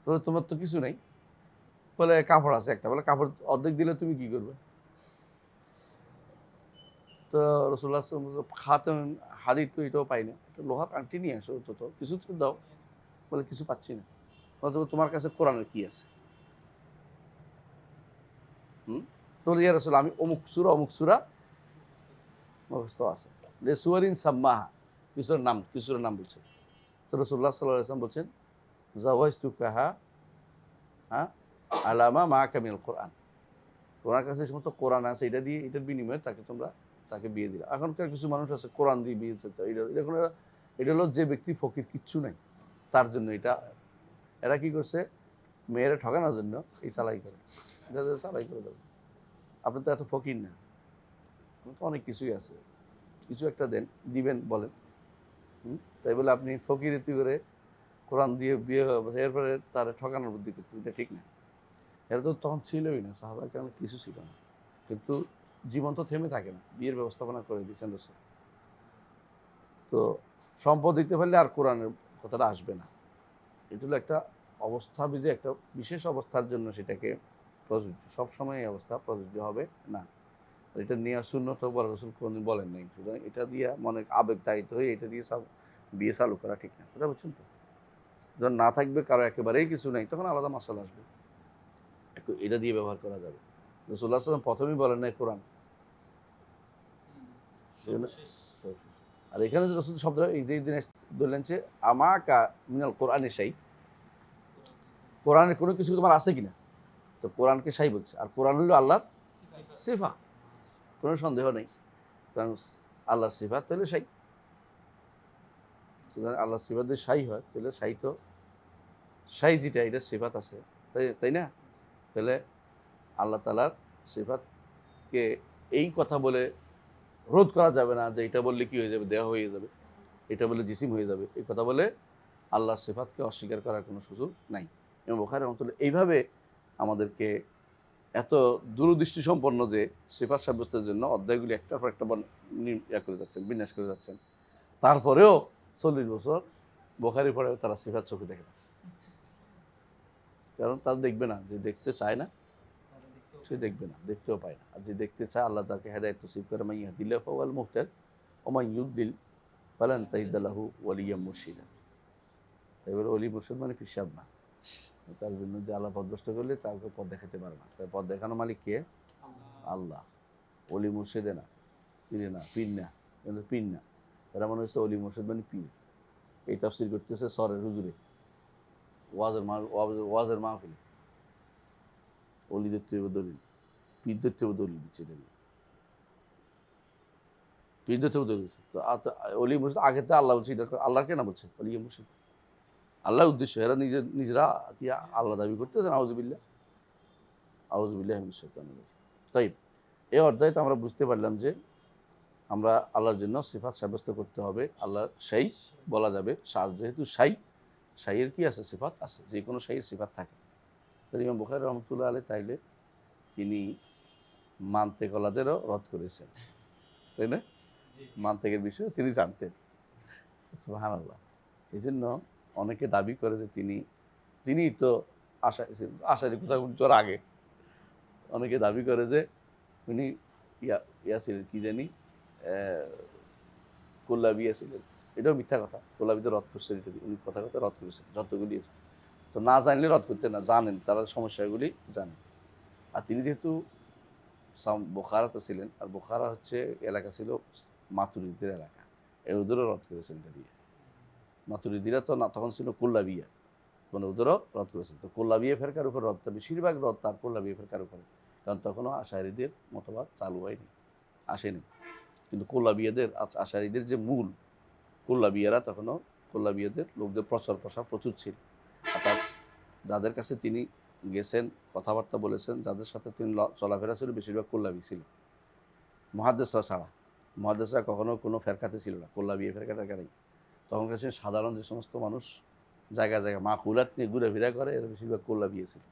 তো তোমার তো কিছু নেই, বলে কাপড় আছে একটা, বলে কাপড় অর্ধেক দিলে তুমি কি করবে? তো রাসূলুল্লাহ সাল্লাল্লাহু আলাইহি ওয়াসাল্লাম খাতেম হাদিদ তো এটাও পাই না, একটা লোহার আংটি নিয়ে আসো, তো কিছু তো দাও। বলে কিছু পাচ্ছি না। অথবা তোমার কাছে কোরআনের কি আছে? তো ইয়া রাসূলুল্লাহ, আমি অমুক সূরা মুখস্থ আছে, যে সুয়ারিন সাম্মাহা, কিছুর নাম বলছে। তো রাসূলুল্লাহ সাল্লাল্লাহু আলাইহি ওয়াসাল্লাম বলছেন, জাওয়াজতুকাহা আলামা মাআকা মিনাল কোরআন, তোমার কাছে যে সমস্ত কোরআন আছে এটা দিয়ে, এটার বিনিময়ে তাকে বিয়ে দিলা। এখনকার কিছু মানুষ আছে কোরআন দিয়ে বিয়ে দিতে চায়। এটা হলো যে ব্যক্তি ফকির, কিচ্ছু নাই তার জন্য এটা, এরা কি করছে, মেয়েরা ঠকানোর জন্য এই চালাই করে, এটা চালাই করে দেবে। আপনি তো এত ফকির না, তো অনেক কিছুই আছে, কিছু একটা দিবেন বলেন। তাই বলে আপনি ফকিরতি করে কোরআন দিয়ে বিয়ে হবে, এরপরে তার ঠকানোর বুদ্ধি করতে, এটা ঠিক না। এরা তো তখন ছিলই না, সাহাবা কেন কিছু ছিল না। কিন্তু জীবন তো থেমে থাকে না, বিয়ের ব্যবস্থাপনা করে দিয়েছেন রসুল। তো সম্পদ দিতে পারলে আর কোরআনের কথাটা আসবে না। এটা হলো একটা অবস্থা, বুঝে একটা বিশেষ অবস্থার জন্য সেটাকে প্রযোজ্য, সবসময় এই অবস্থা প্রযোজ্য হবে না। এটা নিয়ে সুন্নত বড় রসুল কোনোদিন বলেন নাই। সুতরাং এটা দিয়ে মনে আবেগ তাড়িত হয়ে এটা দিয়ে সব বিয়ে চালু করা ঠিক না। কথা বুঝছেন তো? যখন না থাকবে, কারো একেবারেই কিছু নেই, তখন আলাদা মশলা আসবে, এটা দিয়ে ব্যবহার করা যাবে। রসুল্লাহ সাল্লাম প্রথমেই বলেন নাই কোরআন। সর্বশেষ আর এখানে যে রসুল শব্দ এই যে দিনে বললেন যে আমাকা মিনাল কোরআনে শাই, কোরআনের কোনো কিছু তোমার আছে কিনা, তো কোরআনকে শাই বলছে। আর কোরআন হলো আল্লাহর সিফা, কোনো সন্দেহ নেই। কারণ আল্লাহর সিফাত তাহলে শাই, আল্লাহর সিফাত যদি শাই হয় তাহলে শাই তো শাই যেটা এটা সিফাত আছে, তাই না? তাহলে আল্লাহ তাআলার সিফাতকে এই কথা বলে রোধ করা যাবে না যে এটা বললে কি হয়ে যাবে, দেহ হয়ে যাবে, এটা বলে জিসিম হয়ে যাবে। এই কথা বলে আল্লাহর সিফাতকে অস্বীকার করার কোনো সুযোগ নাই। এবং বুখারী রাহমাতুল্লাহ এইভাবে আমাদেরকে এত দূরদৃষ্টি সম্পন্ন যে সিফাত সাব্যস্তের জন্য অধ্যায়গুলি একটার পর একটা করে যাচ্ছেন, বিন্যাস করে যাচ্ছেন। তারপরেও 40 বছর বুখারী পড়েও তারা সিফাত চোখে দেখে না, কারণ তারা দেখবে না, যে দেখতে চায় না সে দেখবে না, দেখতেও পায় না। আর যে দেখতে চায় আল্লাহ তাকে হেদায়েত নসিব করে, মাই ইয়াহদিল্লাহু ফাহুয়াল মুহতাদ ওয়া মান ইউদ্লিল ফালান তাজিদা লাহু ওয়ালিয়্যাম মুরশিদা। তাই বলে ওলি মুরশিদ মানে পিসাব না। তার জন্য যে আল্লাহ পথভ্রষ্ট করলে তাকে পথ দেখাতে পারে না। তাই পথ দেখানো মালিক কে? আল্লাহ। ওলি মুর্শিদে না, পীরে না, পীর না, কিন্তু পীর না। তারা মনে হচ্ছে অলি মুর্শিদ মানে পীর। এই তাফসির করতেছে সরের হুজুরে, ওয়াজের মাহফিলে। অলি দেখতে হবে দলিল, পীর দেখতে হবে দলিল দিচ্ছে, পীর দেখতে হবে দলিল। তো অলি মুর্শিদ আগে তো আল্লাহ বলছে, আল্লাহ কেন বলছে অলি মুর্শিদ? আল্লাহর উদ্দেশ্য, এরা নিজেরা কি আল্লাহ দাবি করতেছেন? আউযুবিল্লাহ, আউযুবিল্লাহি মিনাশ শাইতানির রাজিম। তাই এই অধ্যায়তে আমরা বুঝতে পারলাম যে আমরা আল্লাহর জন্য সিফাত সাব্যস্ত করতে হবে। আল্লাহ শাই বলা যাবে, যেহেতু শাইয়ের কি আছে? সিফাত আছে, যে কোনো শাইয়ের সিফাত থাকে। তাই ইমাম বুখারী রাহমাতুল্লাহ আলাইহি তাইলে তিনি মান্তেকলাদেরও রদ করেছেন, তাই না? মান্তেকের বিষয়ে তিনি জানতেন। সুবহানাল্লাহ। এই জন্য অনেকে দাবি করে যে তিনি তো আশারি কোথাও তোর আগে অনেকে দাবি করে যে উনি ইয়া ছিলেন, কি জানি কুল্লাবি ছিলেন। এটাও মিথ্যা কথা। কুল্লাবিতে রদ করছেন, এটা উনি কথা রদ করেছেন যতগুলি। তো না জানলে রদ করতেন না, জানেন, তারা সমস্যাগুলি জানেন। আর তিনি যেহেতু বোখারাতে ছিলেন, আর বোখারা হচ্ছে এলাকা ছিল মাতুরিদের এলাকা, ওদেরও রদ করেছেন এটা দিয়ে। মাতুরিদিরা তো না, তখন ছিল কুল্লাবিয়া, মানে ওদেরও রদ করেছেন। তো কুল্লাবিয়া ফেরকার উপর রদটা, বেশিরভাগ রদ তার কুল্লাবিয়া ফেরকার উপরে, কারণ তখনও আশারিদের মতবাদ চালু হয়নি, আসেনি। কিন্তু কুল্লাবিয়াদের, আশারিদের যে মূল কুল্লাবিয়ারা, তখনও কুল্লাবিয়াদের লোকদের প্রচার প্রসার প্রচুর ছিল। অর্থাৎ যাদের কাছে তিনি গেছেন, কথাবার্তা বলেছেন, যাদের সাথে তিনি চলাফেরা ছিল, বেশিরভাগ কুল্লাবি ছিল, মুহাদ্দিসরা ছাড়া। মুহাদ্দিসরা কখনো কোনো ফেরকাতে ছিল না, কুল্লাবিয়া ফেরকাটা নেই। তখন কাছে সাধারণ যে সমস্ত মানুষ জায়গায় জায়গায় মাকুলাত নিয়ে ঘুরে করে, এরা বেশিরভাগ কুল্লাবিয়া ছিল।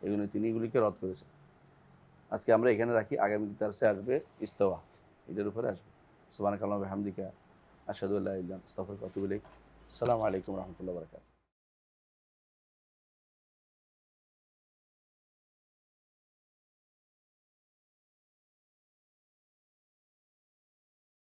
এগুলো তিনি এগুলিকে রদ করেছেন। আজকে আমরা এখানে রাখি, আগামী তারসে আসবে ইস্তেওয়া, এটার উপরে আসবে। সুবহানাকাল্লাহু ওয়া বিহামদিকা আশহাদু আল্লা ইলাহা ইল্লা আনতা আস্তাগফিরুকা ওয়া আতুবু ইলাইক। আসসালামু আলাইকুম ওয়া রাহমাতুল্লাহি ওয়া বারাকাতুহু।